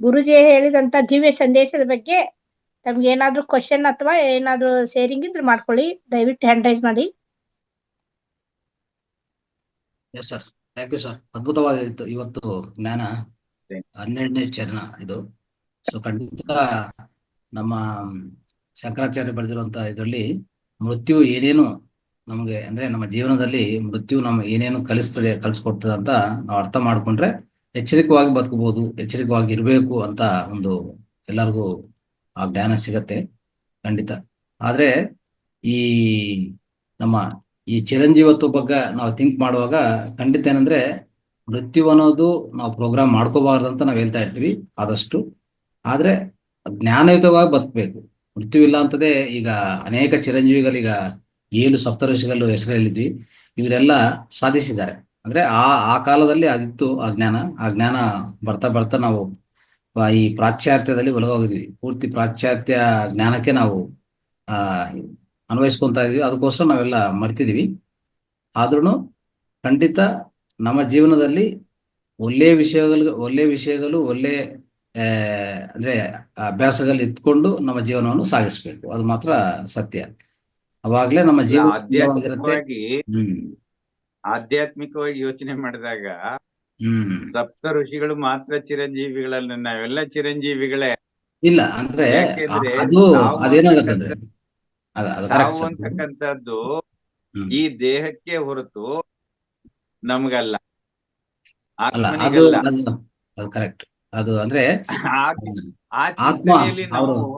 ಗುರುಜಿ ಹೇಳಿದಂತ ದಿವ್ಯ ಸಂದೇಶದ ಬಗ್ಗೆ ತಮ್ಗೆ ಏನಾದ್ರೂ ಕ್ವಶನ್ ಅಥವಾ ಏನಾದ್ರೂ ಶೇರಿಂಗ್ ಇದ್ರೆ ಮಾಡ್ಕೊಳ್ಳಿ, ದಯವಿಟ್ಟು ಹ್ಯಾಂಡ್ ರೈಸ್ ಮಾಡಿ. Yes sir, thank you sir. ಅದ್ಭುತವಾಗಿತ್ತು ಇವತ್ತು ಜ್ಞಾನ. 12ನೇ ಚರಣ ಇದು. ಸೊ ಖಂಡಿತ ನಮ್ಮ ಶಂಕರಾಚಾರ್ಯ ಬರೆದಿರುವಂತ ಇದರಲ್ಲಿ ಮೃತ್ಯು ಏನೇನು ನಮಗೆ ಅಂದ್ರೆ ನಮ್ಮ ಜೀವನದಲ್ಲಿ ಮೃತ್ಯು ನಮ್ಮ ಏನೇನು ಕಲಿಸ್ಕೊಡ್ತದೆ ಅಂತ ನಾವು ಅರ್ಥ ಮಾಡ್ಕೊಂಡ್ರೆ ಎಚ್ಚರಿಕವಾಗಿ ಬದುಕಬಹುದು, ಎಚ್ಚರಿಕವಾಗಿ ಇರಬೇಕು ಅಂತ ಒಂದು ಎಲ್ಲರಿಗೂ ಆ ಜ್ಞಾನ ಸಿಗತ್ತೆ ಖಂಡಿತ. ಆದ್ರೆ ಈ ನಮ್ಮ ಈ ಚಿರಂಜೀವತ್ವ ಬಗ್ಗೆ ನಾವು ಥಿಂಕ್ ಮಾಡುವಾಗ ಖಂಡಿತ ಏನಂದ್ರೆ ಮೃತ್ಯು ಅನ್ನೋದು ನಾವು ಪ್ರೋಗ್ರಾಮ್ ಮಾಡ್ಕೋಬಾರ್ದು ಅಂತ ನಾವು ಹೇಳ್ತಾ ಇರ್ತೀವಿ ಆದಷ್ಟು. ಆದ್ರೆ ಜ್ಞಾನಯುತವಾಗಿ ಬದುಕಬೇಕು. ಮೃತ್ಯು ಇಲ್ಲ ಅಂತದೇ ಈಗ ಅನೇಕ ಚಿರಂಜೀವಿಗಳೀಗ 7 ಸಪ್ತಋಷಿಗಳು ಹೆಸರು ಹೇಳಿದ್ವಿ, ಇವರೆಲ್ಲ ಸಾಧಿಸಿದ್ದಾರೆ. ಅಂದ್ರೆ ಆ ಆ ಕಾಲದಲ್ಲಿ ಅದಿತ್ತು ಆ ಜ್ಞಾನ. ಆ ಜ್ಞಾನ ಬರ್ತಾ ಬರ್ತಾ ನಾವು ಈ ಪಾಶ್ಚಾತ್ಯದಲ್ಲಿ ಒಳಗೋಗಿದ್ವಿ. ಪೂರ್ತಿ ಪಾಶ್ಚಾತ್ಯ ಜ್ಞಾನಕ್ಕೆ ನಾವು ಆ ಅನ್ವಯಿಸ್ಕೊಂತಾ ಇದೀವಿ. ಅದಕ್ಕೋಸ್ಕರ ನಾವೆಲ್ಲ ಮರ್ತಿದೀವಿ. ಆದ್ರೂ ಖಂಡಿತ ನಮ್ಮ ಜೀವನದಲ್ಲಿ ಒಳ್ಳೆ ವಿಷಯಗಳು ಆ, ಅಂದ್ರೆ ಅಭ್ಯಾಸಗಳು ಇಟ್ಕೊಂಡು ನಮ್ಮ ಜೀವನವನ್ನು ಸಾಗಿಸ್ಬೇಕು. ಅದು ಮಾತ್ರ ಸತ್ಯ. ಅವಾಗ್ಲೇ ನಮ್ಮ ಅಲ್ಲ, ಜೀವನ ಸುಂದರವಾಗಿರುತ್ತೆ. ಹ್ಮ್ ಆಧ್ಯಾತ್ಮಿಕವಾಗಿ ಯೋಚನೆ ಮಾಡಿದಾಗ ಹ್ಮ್ ಸಪ್ತ ಋಷಿಗಳು ಮಾತ್ರ ಚಿರಂಜೀವಿಗಳನ್ನ, ನಾವೆಲ್ಲ ಚಿರಂಜೀವಿಗಳೇ. ಇಲ್ಲ ಅಂದ್ರೆ ಯಾಕೆಂದ್ರೆ ಅದು ಸಾವು ಅದೇನಾಗತ್ತಂದ್ರೆ ಅದು ಕರೆಕ್ಟ್ ಸಾವು ಸರ್. ಅಂತಕ್ಕಂಥದ್ದು ಹ್ಮ್ ಈ ದೇಹಕ್ಕೆ ಹೊರತು ನಮ್ಗಲ್ಲ, ಅಲ್ಲ ಅದು ಆತ್ಮನಿಗಲ್ಲ. ಅದು ಅದು ಕರೆಕ್ಟ್. ಅದು ಅಂದ್ರೆ ಆ ಆ ಆತ್ಮ ಚಿಂತನೆಯಲ್ಲಿ ಅವರು ನಾವು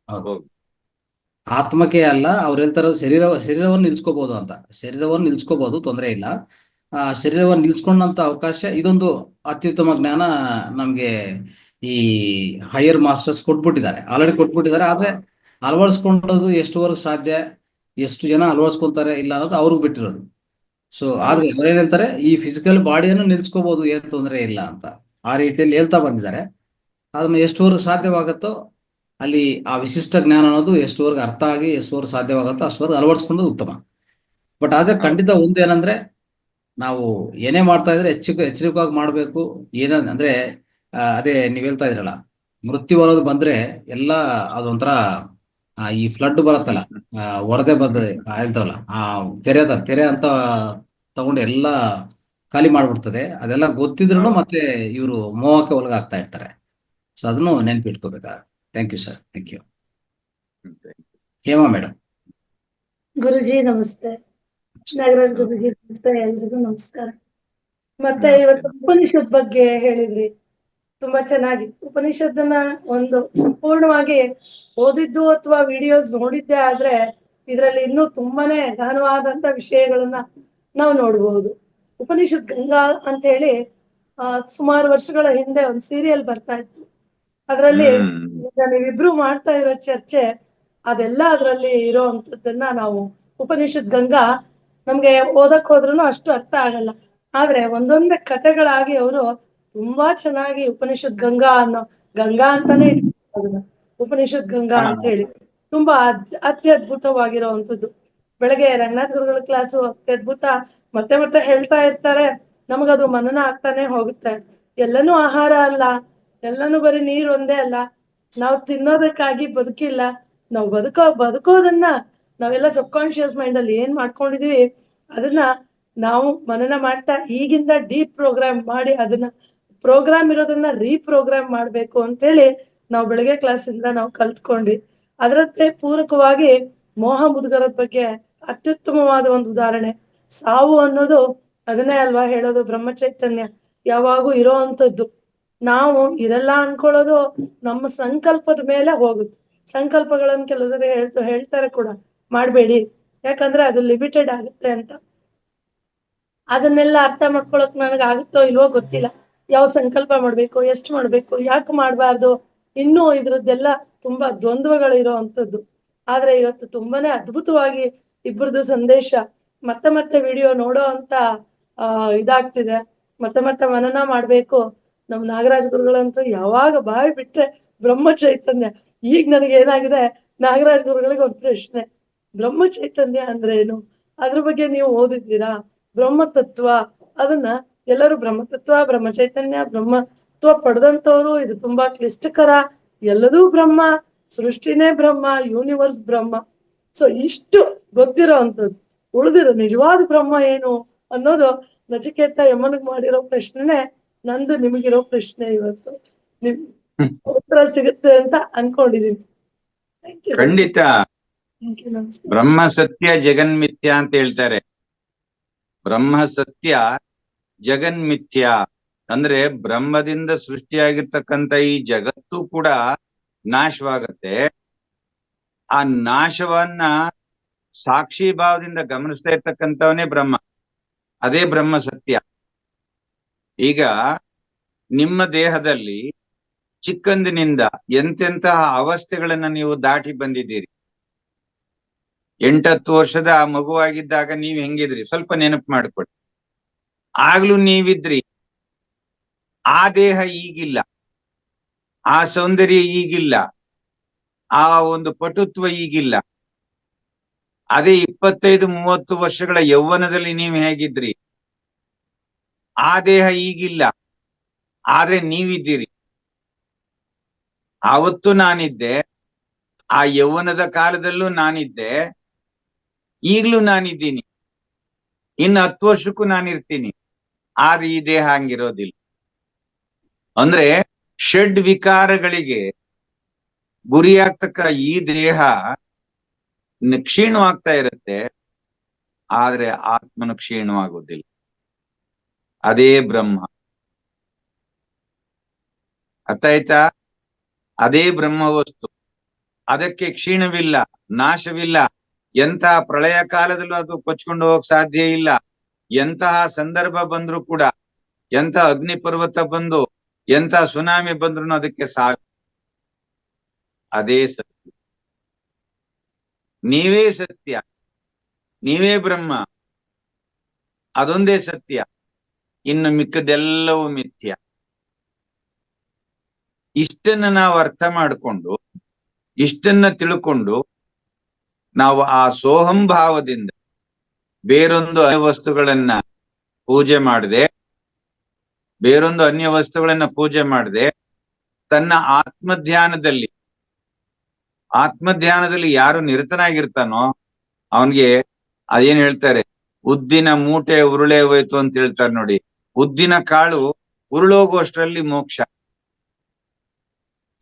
ಹೌದು, ಹೋಗ್- ಆತ್ಮಕ್ಕೆ ಅಲ್ಲ. ಅವ್ರು ಹೇಳ್ತಾರೋ ಶರೀರವನ್ನು ನಿಲ್ಸ್ಕೋಬಹುದು ಅಂತ. ಶರೀರವನ್ನು ನಿಲ್ಸ್ಕೋಬಹುದು, ತೊಂದರೆ ಇಲ್ಲ. ಆ ಶರೀರವನ್ನು ನಿಲ್ಸ್ಕೊಂಡಂತ ಅವಕಾಶ ಇದೊಂದು ಅತ್ಯುತ್ತಮ ಜ್ಞಾನ ನಮ್ಗೆ ಈ ಹೈಯರ್ ಮಾಸ್ಟರ್ಸ್ ಆಲ್ರೆಡಿ ಕೊಟ್ಬಿಟ್ಟಿದ್ದಾರೆ. ಆದ್ರೆ ಅಳವಡಿಸ್ಕೊಳ್ಳೋದು ಎಷ್ಟುವರೆಗೂ ಸಾಧ್ಯ, ಎಷ್ಟು ಜನ ಅಳವಡಿಸ್ಕೊಂತಾರೆ ಇಲ್ಲ ಅನ್ನೋದು ಅವ್ರಿಗೆ ಬಿಟ್ಟಿರೋದು. ಸೊ ಆದ್ರೆ ಹೌದು. ಅವ್ರೇನ್ ಹೇಳ್ತಾರೆ, ಈ ಫಿಸಿಕಲ್ ಬಾಡಿಯನ್ನು ನಿಲ್ಸ್ಕೋಬಹುದು, ಏನ್ ತೊಂದರೆ ಇಲ್ಲ ಅಂತ ಆ ರೀತಿಯಲ್ಲಿ ಹೇಳ್ತಾ ಬಂದಿದ್ದಾರೆ. ಅದನ್ನ ಎಷ್ಟುವರೆಗೂ ಸಾಧ್ಯವಾಗುತ್ತೋ ಅಲ್ಲಿ ಆ ವಿಶಿಷ್ಟ ಜ್ಞಾನ ಅನ್ನೋದು ಎಷ್ಟುವರೆಗೂ ಅರ್ಥ ಆಗಿ ಎಷ್ಟುವರೆಗೂ ಸಾಧ್ಯವಾಗುತ್ತೋ ಅಷ್ಟುವರೆಗೂ ಅಳವಡಿಸ್ಕೊಳ್ಳೋದು ಉತ್ತಮ. ಬಟ್ ಆದ್ರೆ ಹೌದು. ಖಂಡಿತ ಒಂದೇನಂದ್ರೆ ನಾವು ಏನೇ ಮಾಡ್ತಾ ಇದ್ರೆ ಎಚ್ಚರಿಕವಾಗಿ ಮಾಡಬೇಕು. ಅಂದ್ರೆ ಅದೇ ನೀವ್ ಹೇಳ್ತಾ ಇದ್ರಲ್ಲ, ಮೃತ್ಯು ಅನ್ನೋದು ಬಂದ್ರೆ ಎಲ್ಲ ಅದೊಂಥರ ಈ ಫ್ಲಡ್ ಬರುತ್ತಲ್ಲ, ವರದೆ ಹೇಳ್ತಾವಲ್ಲ, ಆ ತೆರೆ ಅಂತ ತಗೊಂಡು ಎಲ್ಲ ಖಾಲಿ ಮಾಡ್ಬಿಡ್ತದೆ. ಅದೆಲ್ಲ ಗೊತ್ತಿದ್ರು ಹೌದು. ಮತ್ತೆ ಇವರು ಮೋಹಕ್ಕೆ ಒಳಗಾಗ್ತಾ ಇರ್ತಾರೆ. ಸೊ ಅದನ್ನು ನೆನ್ಪಿಟ್ಕೋಬೇಕಾಗುತ್ತೆ. Thank you sir, thank you. Hema madam. Guruji ನಮಸ್ತೆ. ನಾಗರಾಜ್ ಗುರುಜಿ ನಮಸ್ತೆ. ಎಲ್ರಿಗೂ ನಮಸ್ಕಾರ. ಮತ್ತೆ ನಮಸ್ತೆ. ಇವತ್ತು ಉಪನಿಷತ್ ಬಗ್ಗೆ ಹೇಳಿದ್ರಿ, ತುಂಬಾ ಚೆನ್ನಾಗಿ. ಉಪನಿಷತ್ತನ್ನ ಒಂದು ಸಂಪೂರ್ಣವಾಗಿ ಓದಿದ್ದು ಅಥವಾ ವಿಡಿಯೋಸ್ ನೋಡಿದ್ದೆ ಆದ್ರೆ ಇದರಲ್ಲಿ ಇನ್ನೂ ತುಂಬಾನೇ ಗಹನವಾದಂತ ವಿಷಯಗಳನ್ನ ನಾವು ನೋಡಬಹುದು. ಉಪನಿಷತ್ ಗಂಗಾ ಅಂತ ಹೇಳಿ ಸುಮಾರು ವರ್ಷಗಳ ಹಿಂದೆ ಒಂದು ಸೀರಿಯಲ್ ಬರ್ತಾ ಇತ್ತು. ಅದರಲ್ಲಿ ಈಗ ನೀವಿಬ್ರು ಮಾಡ್ತಾ ಇರೋ ಚರ್ಚೆ ಅದೆಲ್ಲ ಅದರಲ್ಲಿ ಇರೋವಂಥದ್ದನ್ನ ನಾವು ಉಪನಿಷತ್ ಗಂಗಾ ನಮ್ಗೆ ಓದಕ್ ಹೋದ್ರೂ ಅಷ್ಟು ಅರ್ಥ ಆಗಲ್ಲ. ಆದ್ರೆ ಒಂದೊಂದೇ ಕಥೆಗಳಾಗಿ ಅವರು ತುಂಬಾ ಚೆನ್ನಾಗಿ ಉಪನಿಷತ್ ಗಂಗಾ ಅನ್ನೋ ಗಂಗಾ ಅಂತಾನೆ ಅದನ್ನ ಉಪನಿಷತ್ ಗಂಗಾ ಅಂತ ಹೇಳಿ ತುಂಬಾ ಅತ್ಯದ್ಭುತವಾಗಿರುವಂತದ್ದು. ಬೆಳಗ್ಗೆ ರಂಗನಾಥ್ ಗುರುಗಳ ಕ್ಲಾಸು ಅತ್ಯದ್ಭುತ. ಮತ್ತೆ ಮತ್ತೆ ಹೇಳ್ತಾ ಇರ್ತಾರೆ, ನಮಗದು ಮನನ ಆಗ್ತಾನೆ ಹೋಗುತ್ತೆ. ಎಲ್ಲನೂ ಆಹಾರ ಅಲ್ಲ, ಎಲ್ಲನೂ ಬರೀ ನೀರು ಒಂದೇ ಅಲ್ಲ. ನಾವು ತಿನ್ನೋದಕ್ಕಾಗಿ ಬದುಕಿಲ್ಲ. ನಾವು ಬದುಕೋದನ್ನ ನಾವೆಲ್ಲ ಸಬ್ ಕಾನ್ಶಿಯಸ್ ಮೈಂಡ್ ಅಲ್ಲಿ ಏನ್ ಮಾಡ್ಕೊಂಡಿದೀವಿ ಅದನ್ನ ನಾವು ಮನನ ಮಾಡ್ತಾ ಈಗಿಂದ ಡೀಪ್ ಪ್ರೋಗ್ರಾಮ್ ಮಾಡಿ ಅದನ್ನ ಪ್ರೋಗ್ರಾಮ್ ಇರೋದನ್ನ ರೀಪ್ರೋಗ್ರಾಮ್ ಮಾಡ್ಬೇಕು ಅಂತೇಳಿ ನಾವು ಬೆಳಗ್ಗೆ ಕ್ಲಾಸಿಂದ ನಾವು ಕಲ್ತ್ಕೊಂಡ್ವಿ. ಅದರಂತೆ ಪೂರಕವಾಗಿ ಮೋಹ ಮುದುಗರದ ಬಗ್ಗೆ ಅತ್ಯುತ್ತಮವಾದ ಒಂದು ಉದಾಹರಣೆ. ಸಾವು ಅನ್ನೋದು ಅದನ್ನೇ ಅಲ್ವಾ ಹೇಳೋದು, ಬ್ರಹ್ಮಚೈತನ್ಯ ಯಾವಾಗೂ ಇರೋ ಅಂಥದ್ದು. ನಾವು ಇರಲ್ಲ ಅನ್ಕೊಳ್ಳೋದು ನಮ್ಮ ಸಂಕಲ್ಪದ ಮೇಲೆ ಹೋಗುತ್ತೆ. ಸಂಕಲ್ಪಗಳನ್ನ ಕೆಲವು ಸರಿ ಹೇಳ್ತಾರೆ ಕೂಡ, ಮಾಡ್ಬೇಡಿ, ಯಾಕಂದ್ರೆ ಅದು ಲಿಮಿಟೆಡ್ ಆಗುತ್ತೆ ಅಂತ. ಅದನ್ನೆಲ್ಲ ಅರ್ಥ ಮಾಡ್ಕೊಳಕ್ ನನಗೆ ಆಗುತ್ತೋ ಇಲ್ವೋ ಗೊತ್ತಿಲ್ಲ. ಯಾವ ಸಂಕಲ್ಪ ಮಾಡ್ಬೇಕು, ಎಷ್ಟು ಮಾಡ್ಬೇಕು, ಯಾಕೆ ಮಾಡ್ಬಾರ್ದು, ಇನ್ನೂ ಇದ್ರದ್ದೆಲ್ಲ ತುಂಬಾ ದ್ವಂದ್ವಗಳಿರೋ ಅಂಥದ್ದು. ಆದ್ರೆ ಇವತ್ತು ತುಂಬಾನೇ ಅದ್ಭುತವಾಗಿ ಇಬ್ಬರದು ಸಂದೇಶ ಮತ್ತೆ ಮತ್ತೆ ವಿಡಿಯೋ ನೋಡೋ ಅಂತ ಇದಾಗ್ತಿದೆ. ಮತ್ತೆ ಮತ್ತೆ ಮನನ ಮಾಡ್ಬೇಕು. ನಮ್ ನಾಗರಾಜ್ ಗುರುಗಳಂತೂ ಯಾವಾಗ ಬಾಯಿ ಬಿಟ್ರೆ ಬ್ರಹ್ಮ ಚೈತನ್ಯ. ಈಗ ನನಗೆ ಏನಾಗಿದೆ, ನಾಗರಾಜ್ ಗುರುಗಳಿಗೆ ಒಂದು ಪ್ರಶ್ನೆ, ಬ್ರಹ್ಮ ಚೈತನ್ಯ ಅಂದ್ರೆ ಏನು? ಅದ್ರ ಬಗ್ಗೆ ನೀವು ಓದಿದ್ದೀರಾ? ಬ್ರಹ್ಮತತ್ವ, ಅದನ್ನ ಎಲ್ಲರೂ ಬ್ರಹ್ಮತತ್ವ, ಬ್ರಹ್ಮ ಚೈತನ್ಯ, ತತ್ವ ಪಡೆದಂತವ್ರು ಇದು ತುಂಬಾ ಕ್ಲಿಷ್ಟಕರ, ಎಲ್ಲದೂ ಬ್ರಹ್ಮ, ಸೃಷ್ಟಿನೇ ಬ್ರಹ್ಮ, ಯೂನಿವರ್ಸ್ ಬ್ರಹ್ಮ. ಸೊ ಇಷ್ಟು ಗೊತ್ತಿರೋ ಅಂಥದ್ದು. ಉಳಿದಿರೋ ನಿಜವಾದ ಬ್ರಹ್ಮ ಏನು ಅನ್ನೋದು ನಚಿಕೇತ ಯಮನಿಗೆ ಮಾಡಿರೋ ಪ್ರಶ್ನೆನೇ ನಂದು ನಿಮಗಿರೋ ಪ್ರಶ್ನೆ. ಇವತ್ತು ನಿಮ್ ಉತ್ತರ ಸಿಗುತ್ತೆ ಅಂತ ಅನ್ಕೊಂಡಿದೀನಿ. ಖಂಡಿತ. ನಮಸ್ತೆ. ಬ್ರಹ್ಮ ಸತ್ಯ ಜಗನ್ಮಿಥ್ಯ ಅಂತ ಹೇಳ್ತಾರೆ. ಬ್ರಹ್ಮ ಸತ್ಯ ಜಗನ್ಮಿಥ್ಯ ಅಂದ್ರೆ ಬ್ರಹ್ಮದಿಂದ ಸೃಷ್ಟಿಯಾಗಿರ್ತಕ್ಕಂಥ ಈ ಜಗತ್ತು ಕೂಡ ನಾಶವಾಗತ್ತೆ. ಆ ನಾಶವನ್ನ ಸಾಕ್ಷಿ ಭಾವದಿಂದ ಗಮನಿಸ್ತಾ ಇರ್ತಕ್ಕಂಥವನೇ ಬ್ರಹ್ಮ. ಅದೇ ಬ್ರಹ್ಮ ಸತ್ಯ. ಈಗ ನಿಮ್ಮ ದೇಹದಲ್ಲಿ ಚಿಕ್ಕಂದಿನಿಂದ ಎಂತೆಂತಹ ಅವಸ್ಥೆಗಳನ್ನ ನೀವು ದಾಟಿ ಬಂದಿದ್ದೀರಿ. 8-10 ವರ್ಷದ ಮಗುವಾಗಿದ್ದಾಗ ನೀವ್ ಹೆಂಗಿದ್ರಿ ಸ್ವಲ್ಪ ನೆನಪು ಮಾಡ್ಕೊಡಿ. ಆಗ್ಲೂ ನೀವಿದ್ರಿ. ಆ ದೇಹ ಈಗಿಲ್ಲ, ಆ ಸೌಂದರ್ಯ ಈಗಿಲ್ಲ, ಆ ಒಂದು ಪಟುತ್ವ ಈಗಿಲ್ಲ. ಅದೇ 25-30 ವರ್ಷಗಳ ಯೌವನದಲ್ಲಿ ನೀವು ಹೇಗಿದ್ರಿ, ಆ ದೇಹ ಈಗಿಲ್ಲ, ಆದ್ರೆ ನೀವಿದ್ದೀರಿ. ಆವತ್ತು ನಾನಿದ್ದೆ, ಆ ಯೌವನದ ಕಾಲದಲ್ಲೂ ನಾನಿದ್ದೆ, ಈಗ್ಲೂ ನಾನಿದ್ದೀನಿ, ಇನ್ನು 10 ವರ್ಷಕ್ಕೂ ನಾನಿರ್ತೀನಿ. ಆದ್ರೆ ಈ ದೇಹ ಹಂಗಿರೋದಿಲ್ಲ. ಅಂದ್ರೆ ಷಡ್ ವಿಕಾರಗಳಿಗೆ ಗುರಿಯಾಗ್ತಕ್ಕ ಈ ದೇಹ ಕ್ಷೀಣವಾಗ್ತಾ ಇರುತ್ತೆ, ಆದ್ರೆ ಆತ್ಮನು ಕ್ಷೀಣವಾಗುವುದಿಲ್ಲ. ಅದೇ ಬ್ರಹ್ಮ. ಅರ್ಥ ಆಯ್ತಾ? ಅದೇ ಬ್ರಹ್ಮ ವಸ್ತು. ಅದಕ್ಕೆ ಕ್ಷೀಣವಿಲ್ಲ, ನಾಶವಿಲ್ಲ. ಎಂತಹ ಪ್ರಳಯ ಕಾಲದಲ್ಲೂ ಅದು ಕೊಚ್ಕೊಂಡು ಹೋಗಕ್ ಸಾಧ್ಯ ಇಲ್ಲ. ಎಂತಹ ಸಂದರ್ಭ ಬಂದ್ರು ಕೂಡ, ಎಂತಹ ಅಗ್ನಿ ಪರ್ವತ ಬಂದು, ಎಂತಹ ಸುನಾಮಿ ಬಂದ್ರು ಅದಕ್ಕೆ ಅದೇ ಸತ್ಯ. ನೀವೇ ಸತ್ಯ, ನೀವೇ ಬ್ರಹ್ಮ, ಅದೊಂದೇ ಸತ್ಯ. ಇನ್ನು ಮಿಕ್ಕದೆಲ್ಲವೂ ಮಿಥ್ಯ. ಇಷ್ಟನ್ನ ನಾವು ಅರ್ಥ ಮಾಡಿಕೊಂಡು, ಇಷ್ಟನ್ನ ತಿಳ್ಕೊಂಡು, ನಾವು ಆ ಸೋಹಂ ಭಾವದಿಂದ ಬೇರೊಂದು ಅನ್ಯ ವಸ್ತುಗಳನ್ನ ಪೂಜೆ ಮಾಡದೆ, ತನ್ನ ಆತ್ಮಧ್ಯಾನದಲ್ಲಿ ಯಾರು ನಿರತನಾಗಿರ್ತಾನೋ ಅವನ್ಗೆ ಅದೇನ್ ಹೇಳ್ತಾರೆ, ಉದ್ದಿನ ಮೂಟೆ ಉರುಳೇ ಹೋಯ್ತು ಅಂತ ಹೇಳ್ತಾರೆ ನೋಡಿ. ಉದ್ದಿನ ಕಾಳು ಉರುಳೋಗುವಷ್ಟರಲ್ಲಿ ಮೋಕ್ಷ.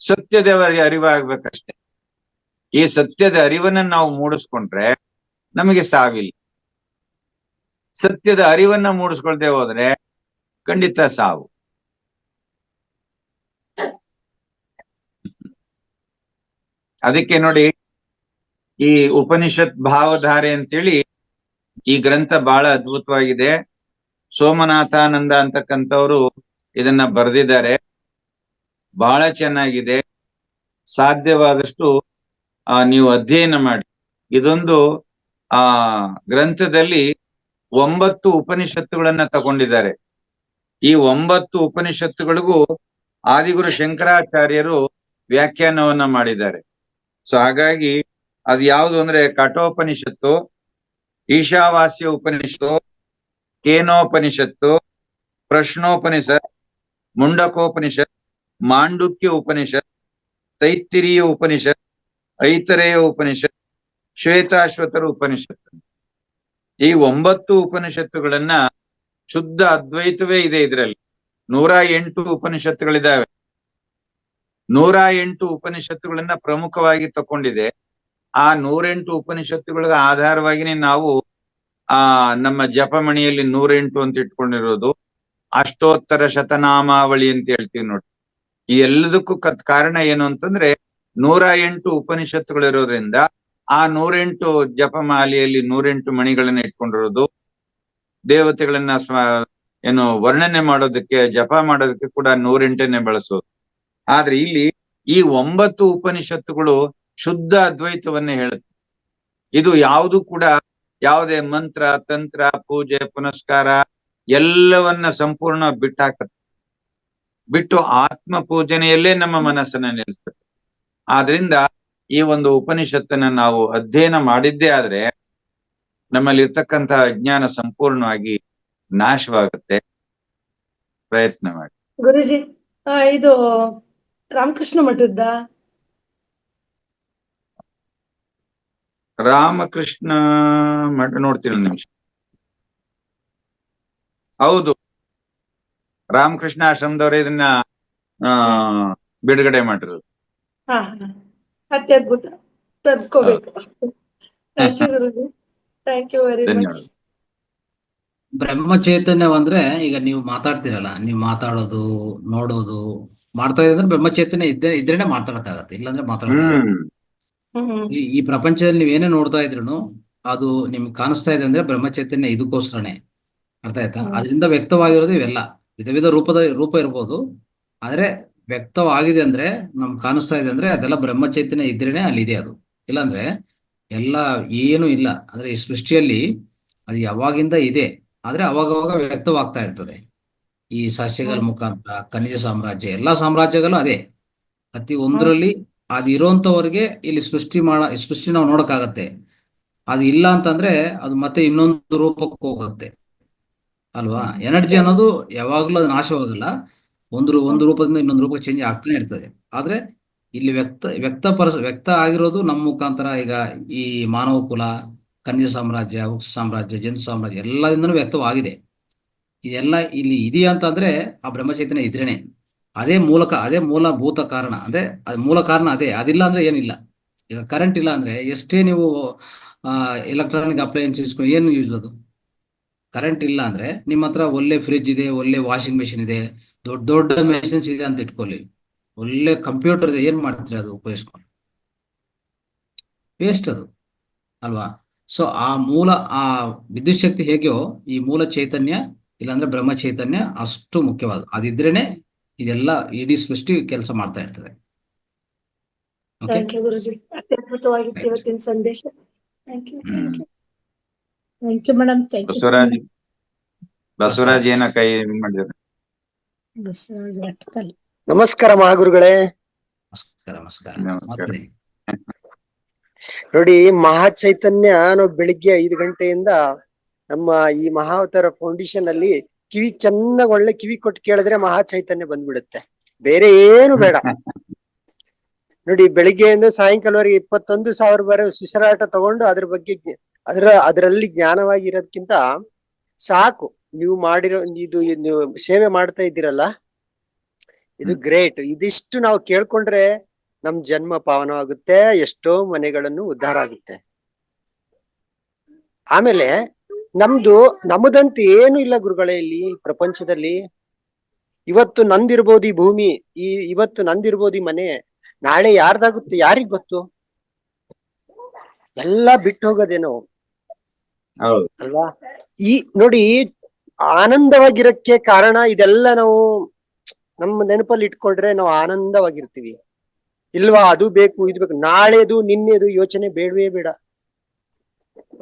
ಸತ್ಯದ ಅರಿವಾಗ್ಬೇಕಷ್ಟೆ. ಈ ಸತ್ಯದ ಅರಿವನ್ನ ನಾವು ಮೂಡಿಸ್ಕೊಂಡ್ರೆ ನಮಗೆ ಸಾವಿಲ್ಲ. ಸತ್ಯದ ಅರಿವನ್ನ ಮೂಡಿಸ್ಕೊಳ್ದೆ ಹೋದ್ರೆ ಖಂಡಿತ ಸಾವು. ಅದಕ್ಕೆ ನೋಡಿ, ಈ ಉಪನಿಷತ್ ಭಾವಧಾರೆ ಅಂತೇಳಿ ಈ ಗ್ರಂಥ ಬಹಳ ಅದ್ಭುತವಾಗಿದೆ. ಸೋಮನಾಥಾನಂದ ಅಂತಕ್ಕಂಥವ್ರು ಇದನ್ನ ಬರೆದಿದ್ದಾರೆ. ಬಹಳ ಚೆನ್ನಾಗಿದೆ. ಸಾಧ್ಯವಾದಷ್ಟು ನೀವು ಅಧ್ಯಯನ ಮಾಡಿ. ಇದೊಂದು ಗ್ರಂಥದಲ್ಲಿ 9 ಉಪನಿಷತ್ತುಗಳನ್ನ ತಗೊಂಡಿದ್ದಾರೆ. ಈ 9 ಉಪನಿಷತ್ತುಗಳಿಗೂ ಆದಿಗುರು ಶಂಕರಾಚಾರ್ಯರು ವ್ಯಾಖ್ಯಾನವನ್ನ ಮಾಡಿದ್ದಾರೆ. ಸೊ ಹಾಗಾಗಿ ಅದು ಯಾವುದು ಅಂದ್ರೆ ಕಠೋಪನಿಷತ್ತು, ಈಶಾವಾಸ್ಯ ಉಪನಿಷತ್ತು, ಕೇನೋಪನಿಷತ್ತು, ಪ್ರಶ್ನೋಪನಿಷತ್, ಮುಂಡಕೋಪನಿಷತ್, ಮಾಂಡುಕ್ಯ ಉಪನಿಷತ್, ತೈತ್ತಿರೀಯ ಉಪನಿಷತ್, ಐತರೇಯ ಉಪನಿಷತ್, ಶ್ವೇತಾಶ್ವತರ ಉಪನಿಷತ್. ಈ 9 ಉಪನಿಷತ್ತುಗಳನ್ನ ಶುದ್ಧ ಅದ್ವೈತವೇ ಇದೆ ಇದರಲ್ಲಿ. 108 ಉಪನಿಷತ್ತುಗಳಿದ್ದಾವೆ. 108 ಉಪನಿಷತ್ತುಗಳನ್ನ ಪ್ರಮುಖವಾಗಿ ತಕೊಂಡಿದೆ. ಆ 108 ಉಪನಿಷತ್ತುಗಳ ಆಧಾರವಾಗಿನೇ ನಾವು ನಮ್ಮ ಜಪಮಣಿಯಲ್ಲಿ 108 ಅಂತ ಇಟ್ಕೊಂಡಿರೋದು. ಅಷ್ಟೋತ್ತರ ಶತನಾಮಾವಳಿ ಅಂತ ಹೇಳ್ತೀವಿ ನೋಡಿ. ಈ ಎಲ್ಲದಕ್ಕೂ ಕಾರಣ ಏನು ಅಂತಂದ್ರೆ 108 ಉಪನಿಷತ್ತುಗಳಿರೋದ್ರಿಂದ ಆ 108 ಜಪಮಾಲೆಯಲ್ಲಿ 108 ಮಣಿಗಳನ್ನ ಇಟ್ಕೊಂಡಿರೋದು. ದೇವತೆಗಳನ್ನ ಏನು ವರ್ಣನೆ ಮಾಡೋದಕ್ಕೆ, ಜಪ ಮಾಡೋದಕ್ಕೆ ಕೂಡ 108ನೇ ಬಳಸೋದು. ಆದ್ರೆ ಇಲ್ಲಿ ಈ 9 ಉಪನಿಷತ್ತುಗಳು ಶುದ್ಧ ಅದ್ವೈತವನ್ನೇ ಹೇಳುತ್ತೆ. ಇದು ಯಾವುದು ಕೂಡ ಯಾವುದೇ ಮಂತ್ರ, ತಂತ್ರ, ಪೂಜೆ, ಪುನಸ್ಕಾರ ಎಲ್ಲವನ್ನ ಸಂಪೂರ್ಣ ಬಿಟ್ಟು ಆತ್ಮ ಪೂಜನೆಯಲ್ಲೇ ನಮ್ಮ ಮನಸ್ಸನ್ನ ನಿಲ್ಲಿಸ್ತದೆ. ಆದ್ರಿಂದ ಈ ಒಂದು ಉಪನಿಷತ್ತನ್ನ ನಾವು ಅಧ್ಯಯನ ಮಾಡಿದ್ದೇ ಆದ್ರೆ ನಮ್ಮಲ್ಲಿ ಇರ್ತಕ್ಕಂತಹ ಅಜ್ಞಾನ ಸಂಪೂರ್ಣವಾಗಿ ನಾಶವಾಗುತ್ತೆ. ಪ್ರಯತ್ನ ಮಾಡಿ. ಗುರುಜಿ, ಇದು ರಾಮಕೃಷ್ಣ ಮಠದ್ದ. ರಾಮಕೃಷ್ಣ ಮಠ ನೋಡ್ತೀನಿ ಒಂದು ನಿಮಿಷ. ಹೌದು, ರಾಮಕೃಷ್ಣ ಆಶ್ರಮದವರು ಇದನ್ನ ಬಿಡುಗಡೆ ಮಾಡಿರೋದು. ಹಾ ಹಾ, ಅತ್ಯದ್ಭುತ. ತರ್ಸ್ಕೋಬೇಕು. Thank you Guruji, thank you very much. ಧನ್ಯವಾದ. ಬ್ರಹ್ಮ ಚೈತನ್ಯವಂದ್ರೆ ಈಗ ನೀವು ಮಾತಾಡ್ತಿರಲ್ಲ, ನೀವು ಮಾತಾಡೋದು ನೋಡೋದು ಮಾಡ್ತಾ ಇದ್ರೆ ಬ್ರಹ್ಮ ಚೈತನ್ಯ ಇದ್ರೇನೆ ಮಾತಾಡಕ್ಕಾಗತ್ತೆ, ಇಲ್ಲಾಂದ್ರೆ ಮಾತಾಡಕ್ಕಾಗತ್ತೆ. ಹ್ಮ್ ಈ ಪ್ರಪಂಚದಲ್ಲಿ ನೀವು ಏನೇ ನೋಡ್ತಾ ಇದ್ರು ಅದು ನಿಮ್ಗೆ ಕಾಣಿಸ್ತಾ ಇದೆ ಅಂದ್ರೆ ಬ್ರಹ್ಮ ಚೈತನ್ಯ ಇದಕ್ಕೋಸ್ಕರನೇ. ಅರ್ಥ ಆಯ್ತಾ? ಅದರಿಂದ ವ್ಯಕ್ತವಾಗಿರೋದು ಇವೆಲ್ಲ ವಿಧ ವಿಧ ರೂಪ ಇರ್ಬೋದು, ಆದ್ರೆ ವ್ಯಕ್ತವಾಗಿದೆ ಅಂದ್ರೆ ನಮ್ಗೆ ಕಾಣಿಸ್ತಾ ಇದೆ ಅಂದ್ರೆ ಅದೆಲ್ಲ ಬ್ರಹ್ಮ ಚೈತನ್ಯ ಇದ್ರೇನೆ ಅಲ್ಲಿದೆ ಅದು. ಇಲ್ಲಾಂದ್ರೆ ಎಲ್ಲ ಏನು ಇಲ್ಲ. ಅಂದ್ರೆ ಈ ಸೃಷ್ಟಿಯಲ್ಲಿ ಅದು ಯಾವಾಗಿಂದ ಇದೆ, ಆದ್ರೆ ಅವಾಗವಾಗ ವ್ಯಕ್ತವಾಗ್ತಾ ಇರ್ತದೆ. ಈ ಸಸ್ಯಗಳ ಮುಖಾಂತರ, ಖನಿಜ ಸಾಮ್ರಾಜ್ಯ, ಎಲ್ಲಾ ಸಾಮ್ರಾಜ್ಯಗಳು ಅದೇ. ಪ್ರತಿ ಒಂದರಲ್ಲಿ ಅದು ಇರೋಂಥವ್ರಿಗೆ ಇಲ್ಲಿ ಸೃಷ್ಟಿ ನಾವು ನೋಡಕ್ಕಾಗತ್ತೆ. ಅದು ಇಲ್ಲ ಅಂತಂದ್ರೆ ಅದು ಮತ್ತೆ ಇನ್ನೊಂದು ರೂಪಕ್ಕೆ ಹೋಗುತ್ತೆ ಅಲ್ವಾ? ಎನರ್ಜಿ ಅನ್ನೋದು ಯಾವಾಗ್ಲೂ ಅದು ನಾಶವಾಗಲ್ಲ, ಒಂದು ರೂಪದಿಂದ ಇನ್ನೊಂದು ರೂಪಕ್ಕೆ ಚೇಂಜ್ ಆಗ್ತಾನೆ ಇರ್ತದೆ. ಆದ್ರೆ ಇಲ್ಲಿ ವ್ಯಕ್ತ ಆಗಿರೋದು ನಮ್ಮ ಮುಖಾಂತರ. ಈಗ ಈ ಮಾನವ ಕುಲ, ಖನಿಜ ಸಾಮ್ರಾಜ್ಯ, ವೃಕ್ಷ ಸಾಮ್ರಾಜ್ಯ, ಜಂತು ಸಾಮ್ರಾಜ್ಯ ಎಲ್ಲದಿಂದನೂ ವ್ಯಕ್ತವಾಗಿದೆ. ಇದೆಲ್ಲ ಇಲ್ಲಿ ಇದೆಯಾ ಅಂತಂದ್ರೆ ಆ ಬ್ರಹ್ಮಚೈತನ್ಯ ಇದ್ರೇನೆ. ಅದೇ ಮೂಲಭೂತ ಕಾರಣ. ಅದು ಮೂಲ ಕಾರಣ ಅದೇ. ಅದಿಲ್ಲ ಅಂದ್ರೆ ಏನಿಲ್ಲ. ಈಗ ಕರೆಂಟ್ ಇಲ್ಲ ಅಂದ್ರೆ ಎಷ್ಟೇ ನೀವು ಎಲೆಕ್ಟ್ರಾನಿಕ್ ಅಪ್ಲಯನ್ಸಸ್ ಏನು ಯೂಸ್ ಅದು? ಕರೆಂಟ್ ಇಲ್ಲ ಅಂದ್ರೆ ನಿಮ್ಮ ಹತ್ರ ಒಳ್ಳೆ ಫ್ರಿಡ್ಜ್ ಇದೆ, ಒಳ್ಳೆ ವಾಷಿಂಗ್ ಮೆಷಿನ್ ಇದೆ, ದೊಡ್ಡ ದೊಡ್ಡ ಮೆಷಿನ್ಸ್ ಇದೆ ಅಂತ ಇಟ್ಕೊಳ್ಳಿ, ಒಳ್ಳೆ ಕಂಪ್ಯೂಟರ್ ಇದೆ, ಏನ್ ಮಾಡ್ತೀರಿ ಅದು ಉಪಯೋಗಿಸ್ಕೊಂಡು? ವೇಸ್ಟ್ ಅದು ಅಲ್ವಾ? ಸೊ ಆ ವಿದ್ಯುತ್ ಶಕ್ತಿ ಹೇಗೆಯೋ ಈ ಮೂಲ ಚೈತನ್ಯ ಇಲ್ಲಾಂದ್ರೆ ಬ್ರಹ್ಮ ಚೈತನ್ಯ ಅಷ್ಟು ಮುಖ್ಯವಾದ. ಅದಿದ್ರೇನೆ ಇದೆಲ್ಲ ಇಡೀ ಸೃಷ್ಟಿ ಕೆಲಸ ಮಾಡ್ತಾ ಇರ್ತದೆ. ಥ್ಯಾಂಕ್ ಯು ಗುರುಜಿ, ಅತ್ಯದ್ಭುತವಾಗಿತ್ತು ಇವತ್ತಿನ ಸಂದೇಶ. Thank you, thank you, thank you madam. Thank you. Basavaraj ಏನ ಕೈ ಮಾಡಿದ್ರು. ನಮಸ್ಕಾರ ಮಹಾಗುರುಗಳೇ. ನಮಸ್ಕಾರ. ನೋಡಿ, ಮಹಾ ಚೈತನ್ಯ ನಾವು ಬೆಳಿಗ್ಗೆ 5 ಗಂಟೆಯಿಂದ ನಮ್ಮ ಈ ಮಹಾವತಾರ ಫೌಂಡೇಶನ್ ಅಲ್ಲಿ ಚೆನ್ನಾಗ್ ಒಳ್ಳೆ ಕಿವಿ ಕೊಟ್ಟು ಕೇಳಿದ್ರೆ ಮಹಾ ಚೈತನ್ಯ ಬಂದ್ಬಿಡುತ್ತೆ, ಬೇರೆ ಏನು ಬೇಡ. ನೋಡಿ, ಬೆಳಿಗ್ಗೆಯಿಂದ ಸಾಯಂಕಾಲವರೆಗೆ 21,000 ಬಾರಿ ಸುಸರಾಟ ತಗೊಂಡು ಅದ್ರ ಬಗ್ಗೆ ಅದರಲ್ಲಿ ಜ್ಞಾನವಾಗಿರೋದ್ಕಿಂತ ಸಾಕು. ನೀವು ಮಾಡಿರೋ ನೀವು ಸೇವೆ ಮಾಡ್ತಾ ಇದ್ದೀರಲ್ಲ, ಇದು ಗ್ರೇಟ್. ಇದಿಷ್ಟು ನಾವು ಕೇಳ್ಕೊಂಡ್ರೆ ನಮ್ ಜನ್ಮ ಪಾವನವಾಗುತ್ತೆ, ಎಷ್ಟೋ ಮನೆಗಳನ್ನು ಉದ್ಧಾರ ಆಗುತ್ತೆ. ಆಮೇಲೆ ನಮ್ಮದಂತ ಏನು ಇಲ್ಲ ಗುರುಗಳೇ ಇಲ್ಲಿ ಪ್ರಪಂಚದಲ್ಲಿ. ಇವತ್ತು ನಂದಿರ್ಬೋದು ಈ ಭೂಮಿ, ಇವತ್ತು ನಂದಿರ್ಬೋದು ಈ ಮನೆ, ನಾಳೆ ಯಾರ್ದಾಗುತ್ತೆ ಯಾರಿಗ್ ಗೊತ್ತು? ಎಲ್ಲ ಬಿಟ್ಟು ಹೋಗೋದೇನೋ ಅಲ್ವಾ? ನೋಡಿ, ಆನಂದವಾಗಿರಕ್ಕೆ ಕಾರಣ ಇದೆಲ್ಲ ನಾವು ನಮ್ಮ ನೆನಪಲ್ಲಿ ಇಟ್ಕೊಂಡ್ರೆ ನಾವು ಆನಂದವಾಗಿರ್ತೀವಿ. ಇಲ್ವಾ? ಅದು ಬೇಕು, ಇದು ಬೇಕು, ನಾಳೆದು ನಿನ್ನೆದು ಯೋಚನೆ ಬೇಡವೇ ಬೇಡ.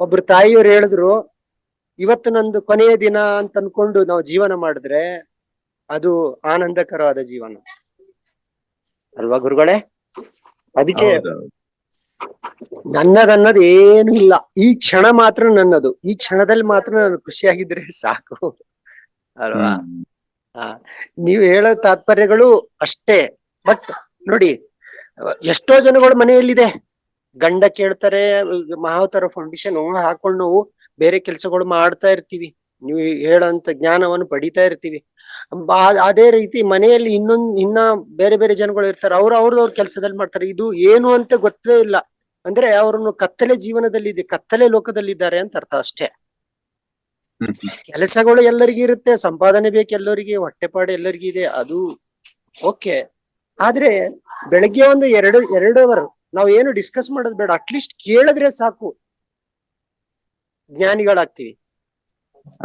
ಒಬ್ರು ತಾಯಿಯವ್ರು ಹೇಳಿದ್ರು, ಇವತ್ತು ನಂದು ಕೊನೆಯ ದಿನ ಅಂತ ಅನ್ಕೊಂಡು ನಾವು ಜೀವನ ಮಾಡಿದ್ರೆ ಅದು ಆನಂದಕರವಾದ ಜೀವನ ಅಲ್ವಾ ಗುರುಗಳೇ? ಅದಕ್ಕೆ ನನ್ನದನ್ನೋದು ಏನು ಇಲ್ಲ. ಈ ಕ್ಷಣ ಮಾತ್ರ ನನ್ನದು. ಈ ಕ್ಷಣದಲ್ಲಿ ಮಾತ್ರ ನಾನು ಖುಷಿಯಾಗಿದ್ರೆ ಸಾಕು ಅಲ್ವಾ? ನೀವು ಹೇಳೋ ತಾತ್ಪರ್ಯಗಳು ಅಷ್ಟೇ. ಬಟ್ ನೋಡಿ, ಎಷ್ಟೋ ಜನಗಳು ಮನೆಯಲ್ಲಿದೆ, ಗಂಡ ಕೇಳ್ತಾರೆ, ಮಹಾವತಾರ ಫೌಂಡೇಶನ್ ಹಾಕೊಂಡು ನಾವು ಬೇರೆ ಕೆಲಸಗಳು ಮಾಡ್ತಾ ಇರ್ತೀವಿ, ನೀವು ಹೇಳೋಂತ ಜ್ಞಾನವನ್ನು ಪಡಿತಾ ಇರ್ತೀವಿ. ಅದೇ ರೀತಿ ಮನೆಯಲ್ಲಿ ಇನ್ನ ಬೇರೆ ಬೇರೆ ಜನಗಳು ಇರ್ತಾರೆ, ಅವ್ರ ಕೆಲಸದಲ್ಲಿ ಮಾಡ್ತಾರೆ. ಇದು ಏನು ಅಂತ ಗೊತ್ತೇ ಇಲ್ಲ ಅಂದ್ರೆ ಅವ್ರನ್ನು ಕತ್ತಲೆ ಕತ್ತಲೆ ಲೋಕದಲ್ಲಿದ್ದಾರೆ ಅಂತ ಅರ್ಥ ಅಷ್ಟೇ. ಕೆಲಸಗಳು ಎಲ್ಲರಿಗೂ ಇರುತ್ತೆ, ಸಂಪಾದನೆ ಬೇಕು ಎಲ್ಲರಿಗೆ, ಹೊಟ್ಟೆಪಾಡು ಎಲ್ಲರಿಗೂ ಇದೆ, ಅದು ಓಕೆ. ಆದ್ರೆ ಬೆಳಗ್ಗೆ ಒಂದು 2 ಅವರ್ ನಾವ್ ಏನು ಡಿಸ್ಕಸ್ ಮಾಡೋದು ಬೇಡ, ಅಟ್ಲೀಸ್ಟ್ ಕೇಳಿದ್ರೆ ಸಾಕು, ಜ್ಞಾನಿಗಳಾಗ್ತೀವಿ.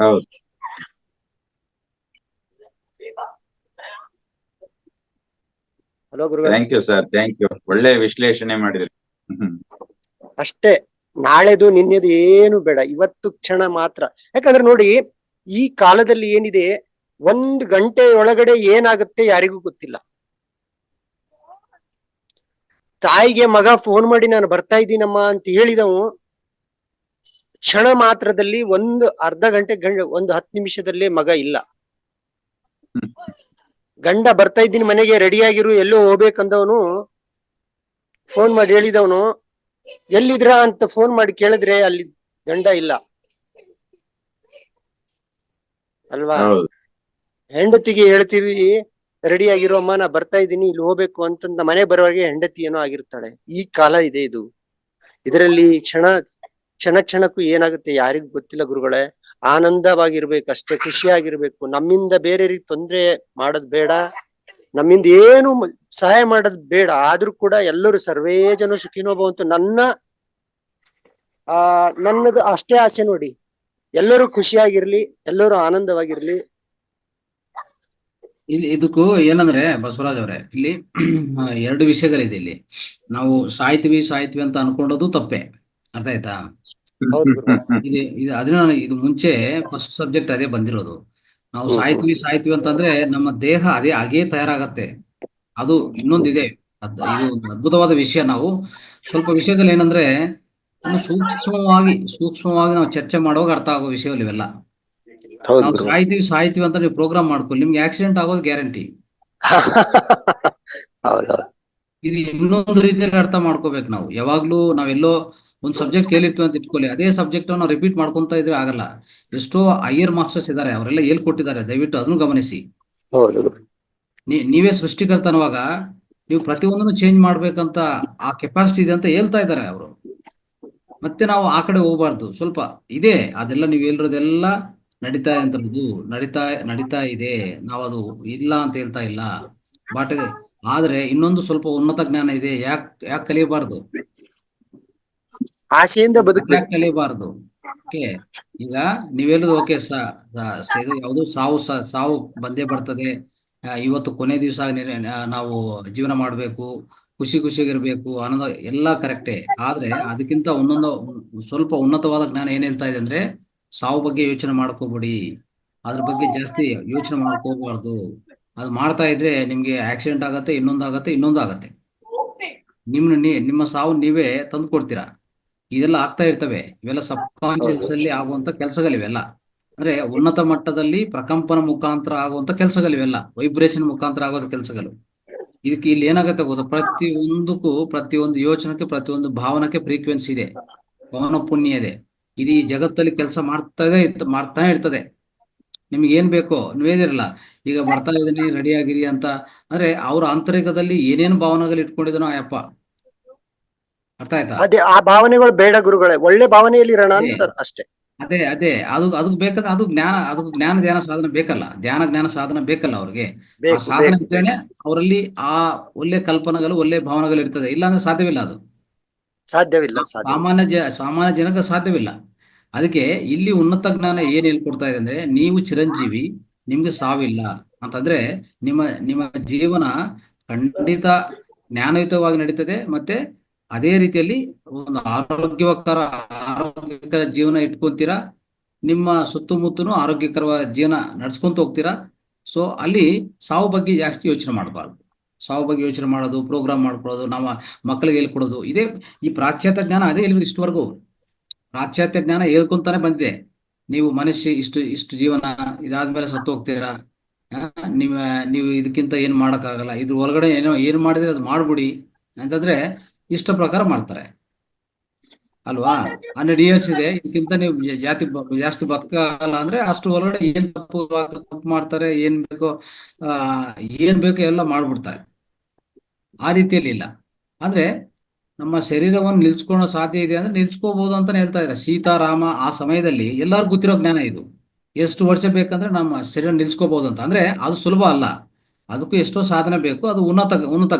ಹೌದು. ಹಲೋ ಗುರುಗಳು. Thank you sir, thank you. ಒಳ್ಳೆ ವಿಶ್ಲೇಷಣೆ ಮಾಡಿದ್ರಿ. ಅಷ್ಟೇ, ನಾಳೆದು ನಿನ್ನೆದು ಏನು ಬೇಡ, ಇವತ್ತು ಕ್ಷಣ ಮಾತ್ರ. ಯಾಕಂದ್ರೆ ನೋಡಿ, ಈ ಕಾಲದಲ್ಲಿ ಏನಿದೆ, 1 ಗಂಟೆ ಒಳಗಡೆ ಏನಾಗುತ್ತೆ ಯಾರಿಗೂ ಗೊತ್ತಿಲ್ಲ. ತಾಯಿಗೆ ಮಗ ಫೋನ್ ಮಾಡಿ ನಾನು ಬರ್ತಾ ಇದ್ದೀನಮ್ಮ ಅಂತ ಹೇಳಿದವು ಕ್ಷಣ ಮಾತ್ರದಲ್ಲಿ ಒಂದು ಅರ್ಧ ಗಂಟೆ 10 ನಿಮಿಷದಲ್ಲೇ ಮಗ ಇಲ್ಲ. ಗಂಡ ಬರ್ತಾ ಇದ್ದೀನಿ ಮನೆಗೆ ರೆಡಿ ಆಗಿರು ಎಲ್ಲೋ ಹೋಗ್ಬೇಕಂದವನು ಫೋನ್ ಮಾಡಿ ಹೇಳಿದವನು ಎಲ್ಲಿದ್ರಾ ಅಂತ ಫೋನ್ ಮಾಡಿ ಕೇಳಿದ್ರೆ ಅಲ್ಲಿ ಗಂಡ ಇಲ್ಲ ಅಲ್ವಾ? ಹೌದು. ಹೆಂಡತಿಗೆ ಹೇಳ್ತೀವಿ ರೆಡಿ ಆಗಿರೋ ಅಮ್ಮ ನಾ ಬರ್ತಾ ಇದ್ದೀನಿ ಇಲ್ಲಿ ಹೋಗ್ಬೇಕು ಅಂತಂದ ಮನೆ ಬರೋವರೆಗೆ ಹೆಂಡತಿ ಏನೋ ಆಗಿರ್ತಾಳೆ. ಈ ಕಾಲ ಇದೆ ಇದು. ಇದರಲ್ಲಿ ಕ್ಷಣಕ್ಕೂ ಏನಾಗುತ್ತೆ ಯಾರಿಗೂ ಗೊತ್ತಿಲ್ಲ ಗುರುಗಳೇ. ಆನಂದವಾಗಿರ್ಬೇಕಷ್ಟೇ, ಖುಷಿಯಾಗಿರ್ಬೇಕು. ನಮ್ಮಿಂದ ಬೇರೆಯವ್ರಿಗೆ ತೊಂದ್ರೆ ಮಾಡೋದ್ ಬೇಡ, ನಮ್ಮಿಂದ ಏನು ಸಹಾಯ ಮಾಡೋದ್ ಬೇಡ. ಆದ್ರೂ ಕೂಡ ಎಲ್ಲರೂ ಸರ್ವೇ ಜನ ಸುಖಿನೋ ಭವಂತು ನನ್ನದು ಅಷ್ಟೇ ಆಸೆ ನೋಡಿ. ಎಲ್ಲರೂ ಖುಷಿಯಾಗಿರ್ಲಿ, ಎಲ್ಲರೂ ಆನಂದವಾಗಿರ್ಲಿ. ಇಲ್ಲಿ ಇದಕ್ಕೂ ಏನಂದ್ರೆ ಬಸವರಾಜ್ ಅವರೇ, ಇಲ್ಲಿ ಎರಡು ವಿಷಯಗಳಿದೆ. ಇಲ್ಲಿ ನಾವು ಸಾಯ್ತೀವಿ ಅಂತ ಅನ್ಕೊಂಡೋದು ತಪ್ಪೆ. ಅರ್ಥ ಆಯ್ತಾ? ಹೌದು ಗುರುಗಳೇ. ಇದು ಅದನ್ನ ಇದು ಮುಂಚೆ ಫಸ್ಟ್ ಸಬ್ಜೆಕ್ಟ್ ಅದೇ ಬಂದಿರೋದು. ನಾವು ಸಾಯ್ತೀವಿ ಅಂತಂದ್ರೆ ನಮ್ಮ ದೇಹ ಹಾಗೇ ತಯಾರಾಗತ್ತೆ. ಅದು ಇನ್ನೊಂದಿದೆ, ಇದು ಒಂದು ಅದ್ಭುತವಾದ ವಿಷಯ. ನಾವು ಸ್ವಲ್ಪ ವಿಷಯದಲ್ಲಿ ಏನಂದ್ರೆ ಇನ್ನು ಸೂಕ್ಷ್ಮವಾಗಿ ನಾವು ಚರ್ಚೆ ಮಾಡುವಾಗ ಅರ್ಥ ಆಗೋ ವಿಷಯಗಳು ಇವೆಲ್ಲ. ಹೌದು ನಾವು ಗುರುಗಳೇ. ಸಾಯ್ತೀವಿ ಅಂತ ನೀವು ಪ್ರೋಗ್ರಾಮ್ ಮಾಡ್ಕೊಳ್ಳಿ, ನಿಮ್ಗೆ ಆಕ್ಸಿಡೆಂಟ್ ಆಗೋದು ಗ್ಯಾರಂಟಿ. ಹೌದೌದು. ಇದು ಇನ್ನೊಂದು ರೀತಿಯಲ್ಲಿ ಅರ್ಥ ಮಾಡ್ಕೋಬೇಕು. ನಾವು ಯಾವಾಗ್ಲೂ ನಾವೆಲ್ಲೋ ಒಂದು ಸಬ್ಜೆಕ್ಟ್ ಕೇಳಿರ್ತೀವಿ ಅಂತ ಇಟ್ಕೊಳ್ಳಿ, ಅದೇ ಸಬ್ಜೆಕ್ಟ್ ನಾವು ರಿಪೀಟ್ ಮಾಡ್ಕೊಂತ ಇದ್ರೆ ಆಗಲ್ಲ. ಎಷ್ಟೋ ಹೈಯರ್ ಮಾಸ್ಟರ್ಸ್ ಇದ್ದಾರೆ, ಅವರೆಲ್ಲ ಹೇಳ್ಕೊಟ್ಟಿದ್ದಾರೆ, ದಯವಿಟ್ಟು ಅದನ್ನು ಗಮನಿಸಿ. ಹೌದು. ನೀವೇ ಸೃಷ್ಟಿಕರ್ತ ಅನ್ನುವಾಗ ನೀವು ಪ್ರತಿಯೊಂದನ್ನು ಚೇಂಜ್ ಮಾಡ್ಬೇಕಂತ ಆ ಕೆಪಾಸಿಟಿ ಇದೆ ಅಂತ ಹೇಳ್ತಾ ಇದ್ದಾರೆ ಅವರು. ಮತ್ತೆ ನಾವು ಆ ಕಡೆ ಹೋಗ್ಬಾರ್ದು. ಸ್ವಲ್ಪ ಇದೆ ಅದೆಲ್ಲ ನೀವು ಹೇಳಿರೋದೆಲ್ಲ ನಡೀತಾ ಅಂತದ್ದು ನಡೀತಾ ಇದೆ. ನಾವು ಅದು ಇಲ್ಲ ಅಂತ ಹೇಳ್ತಾ ಇಲ್ಲ. ಬಟ್ ಆದ್ರೆ ಇನ್ನೊಂದು ಸ್ವಲ್ಪ ಉನ್ನತ ಜ್ಞಾನ ಇದೆ. ಯಾಕೆ ಕಲಿಯಬಾರ್ದು? ಆಸೆಯಿಂದ ಬದುಕಬೇಕು. ಯಾಕೆ ಕಲಿಯಬಾರ್ದು? ಓಕೆ, ಈಗ ನೀವೇಳುದು ಓಕೆ, ಇದು ಯಾವುದು ಸಾವು ಬಂದೇ ಬರ್ತದೆ. ಇವತ್ತು ಕೊನೆ ದಿವಸ ನಾವು ಜೀವನ ಮಾಡ್ಬೇಕು, ಖುಷಿಯಾಗಿರ್ಬೇಕು, ಆನಂದ ಎಲ್ಲ ಕರೆಕ್ಟೇ. ಆದ್ರೆ ಅದಕ್ಕಿಂತ ಸ್ವಲ್ಪ ಉನ್ನತವಾದ ಜ್ಞಾನ ಏನ್ ಹೇಳ್ತಾ ಇದೆ ಅಂದ್ರೆ, ಸಾವು ಬಗ್ಗೆ ಯೋಚನೆ ಮಾಡ್ಕೋಬೇಡಿ, ಅದ್ರ ಬಗ್ಗೆ ಜಾಸ್ತಿ ಯೋಚನೆ ಮಾಡ್ಕೋಬಾರ್ದು. ಅದು ಮಾಡ್ತಾ ಇದ್ರೆ ನಿಮ್ಗೆ ಆಕ್ಸಿಡೆಂಟ್ ಆಗತ್ತೆ, ಇನ್ನೊಂದು ಆಗತ್ತೆ. ನಿಮ್ಮ ಸಾವು ನೀವೇ ತಂದು ಕೊಡ್ತೀರಾ. ಇದೆಲ್ಲ ಆಗ್ತಾ ಇರ್ತವೆ. ಇವೆಲ್ಲ ಸಬ್ ಕಾನ್ಶಿಯಸ್ ಅಲ್ಲಿ ಆಗುವಂತ ಕೆಲಸಗಳಿವೆಲ್ಲ. ಅಂದ್ರೆ ಉನ್ನತ ಮಟ್ಟದಲ್ಲಿ ಪ್ರಕಂಪನ ಮುಖಾಂತರ ಆಗುವಂತ ಕೆಲಸಗಳಿವೆಲ್ಲ, ವೈಬ್ರೇಷನ್ ಮುಖಾಂತರ ಆಗೋದ ಕೆಲಸಗಳು. ಇದಕ್ಕೆ ಇಲ್ಲಿ ಏನಾಗುತ್ತೆ ಗೊತ್ತಾ, ಪ್ರತಿಯೊಂದು ಯೋಚನೆಗೆ, ಪ್ರತಿಯೊಂದು ಭಾವನಕ್ಕೆ ಫ್ರೀಕ್ವೆನ್ಸಿ ಇದೆ, ಪವನ ಪುಣ್ಯ ಇದೆ. ಇದು ಈ ಜಗತ್ತಲ್ಲಿ ಕೆಲಸ ಮಾಡ್ತಾನೆ ಇರ್ತದೆ. ನಿಮ್ಗೆ ಏನ್ ಬೇಕೋ ನೀವೇದಿರಲ್ಲ, ಈಗ ಬರ್ತಾ ಇದೀನಿ ರೆಡಿ ಆಗಿರಿ ಅಂತ ಅಂದ್ರೆ ಅವ್ರ ಆಂತರಿಕದಲ್ಲಿ ಏನೇನು ಭಾವನೆಗಳು ಇಟ್ಕೊಂಡಿದನೋ ಅಯ್ಯಪ್ಪ. ಅರ್ಥ ಆಯ್ತಾ? ಅದೇ ಆ ಭಾವನೆಗಳು ಬೇಡ ಗುರುಗಳೇ, ಒಳ್ಳೆ ಭಾವನೆಯಲ್ಲಿ ಇರೋಣ ಅಂತ ಅಷ್ಟೇ. ಅದೇ ಅದು ಬೇಕಾದ್ರೆ ಅದು ಜ್ಞಾನ ಧ್ಯಾನ ಸಾಧನ ಬೇಕಲ್ಲ. ಜ್ಞಾನ ಸಾಧನ ಬೇಕಲ್ಲ ಅವ್ರಿಗೆ. ಆ ಸಾಧನ ಇದ್ರೇನೆ ಅವರಲ್ಲಿ ಆ ಒಳ್ಳೆ ಕಲ್ಪನೆಗಳು, ಒಳ್ಳೆ ಭಾವನೆಗಳು ಇರ್ತದೆ. ಇಲ್ಲಾಂದ್ರೆ ಸಾಧ್ಯವಿಲ್ಲ. ಅದು ಸಾಧ್ಯವಿಲ್ಲ. ಸಾಮಾನ್ಯ ಜನಕ್ಕೆ ಸಾಧ್ಯವಿಲ್ಲ. ಅದಕ್ಕೆ ಇಲ್ಲಿ ಉನ್ನತ ಜ್ಞಾನ ಏನ್ ಹೇಳ್ಕೊಡ್ತಾ ಇದೆ ಅಂದ್ರೆ, ನೀವು ಚಿರಂಜೀವಿ, ನಿಮ್ಗೆ ಸಾವಿಲ್ಲ ಅಂತಂದ್ರೆ ನಿಮ್ಮ ಜೀವನ ಖಂಡಿತ ಜ್ಞಾನಯುತವಾಗಿ ನಡೀತದೆ. ಮತ್ತೆ ಅದೇ ರೀತಿಯಲ್ಲಿ ಒಂದು ಆರೋಗ್ಯಕರ ಜೀವನ ಇಟ್ಕೊಂತೀರಾ. ನಿಮ್ಮ ಸುತ್ತಮುತ್ತನು ಆರೋಗ್ಯಕರವಾದ ಜೀವನ ನಡ್ಸ್ಕೊಂತ ಹೋಗ್ತೀರಾ. ಸೊ ಅಲ್ಲಿ ಸಾವು ಬಗ್ಗೆ ಜಾಸ್ತಿ ಯೋಚನೆ ಮಾಡಬಾರ್ದು. ಸಾವು ಬಗ್ಗೆ ಯೋಚನೆ ಮಾಡೋದು, ಪ್ರೋಗ್ರಾಮ್ ಮಾಡ್ಕೊಳ್ಳೋದು, ನಾವು ಮಕ್ಕಳಿಗೆ ಹೇಳ್ಕೊಡೋದು, ಇದೇ ಈ ಪಾಶ್ಚಾತ್ಯ ಜ್ಞಾನ. ಅದೇ ಹೇಳಿದ್ರು ಇಷ್ಟವರೆಗೂ ಪಾಶ್ಚಾತ್ಯ ಜ್ಞಾನ ಹೇಳ್ಕೊಂತಾನೆ ಬಂದಿದೆ. ನೀವು ಮನುಷ್ಯ ಇಷ್ಟು ಜೀವನ, ಇದಾದ್ಮೇಲೆ ಸತ್ತು ಹೋಗ್ತೀರಾ, ನೀವು ಇದಕ್ಕಿಂತ ಏನ್ ಮಾಡಕ್ಕಾಗಲ್ಲ, ಇದ್ರ ಒಳಗಡೆ ಏನು ಮಾಡಿದ್ರೆ ಅದು ಮಾಡ್ಬಿಡಿ ಅಂತಂದ್ರೆ ಇಷ್ಟ ಪ್ರಕಾರ ಮಾಡ್ತಾರೆ ಅಲ್ವಾ? 100 years ಇದೆ, ಇದಕ್ಕಿಂತ ನೀವು ಜಾಸ್ತಿ ಬದುಕಾಗಲ್ಲ ಅಂದ್ರೆ ಅಷ್ಟು ಒಳಗಡೆ ಏನ್ ತಪ್ಪು ಮಾಡ್ತಾರೆ, ಏನ್ ಬೇಕೋ ಎಲ್ಲ ಮಾಡ್ಬಿಡ್ತಾರೆ. ಆ ರೀತಿಯಲ್ಲಿ ಇಲ್ಲ. ಆದ್ರೆ ನಮ್ಮ ಶರೀರವನ್ನು ನಿಲ್ಸ್ಕೊಳ್ಳೋ ಸಾಧ್ಯ ಇದೆ ಅಂದ್ರೆ ನಿಲ್ಸ್ಕೋಬಹುದು ಅಂತಾನೆ ಹೇಳ್ತಾ ಇದ್ದಾರೆ. ಸೀತಾರಾಮ ಆ ಸಮಯದಲ್ಲಿ ಎಲ್ಲರಿಗೂ ಗೊತ್ತಿರೋ ಜ್ಞಾನ ಇದು. ಎಷ್ಟು ವರ್ಷ ಬೇಕಂದ್ರೆ ನಮ್ಮ ಶರೀರ ನಿಲ್ಸ್ಕೋಬಹುದು ಅಂತ. ಅಂದ್ರೆ ಅದು ಸುಲಭ ಅಲ್ಲ, ಅದಕ್ಕೂ ಎಷ್ಟೋ ಸಾಧನೆ ಬೇಕು. ಅದು ಉನ್ನತ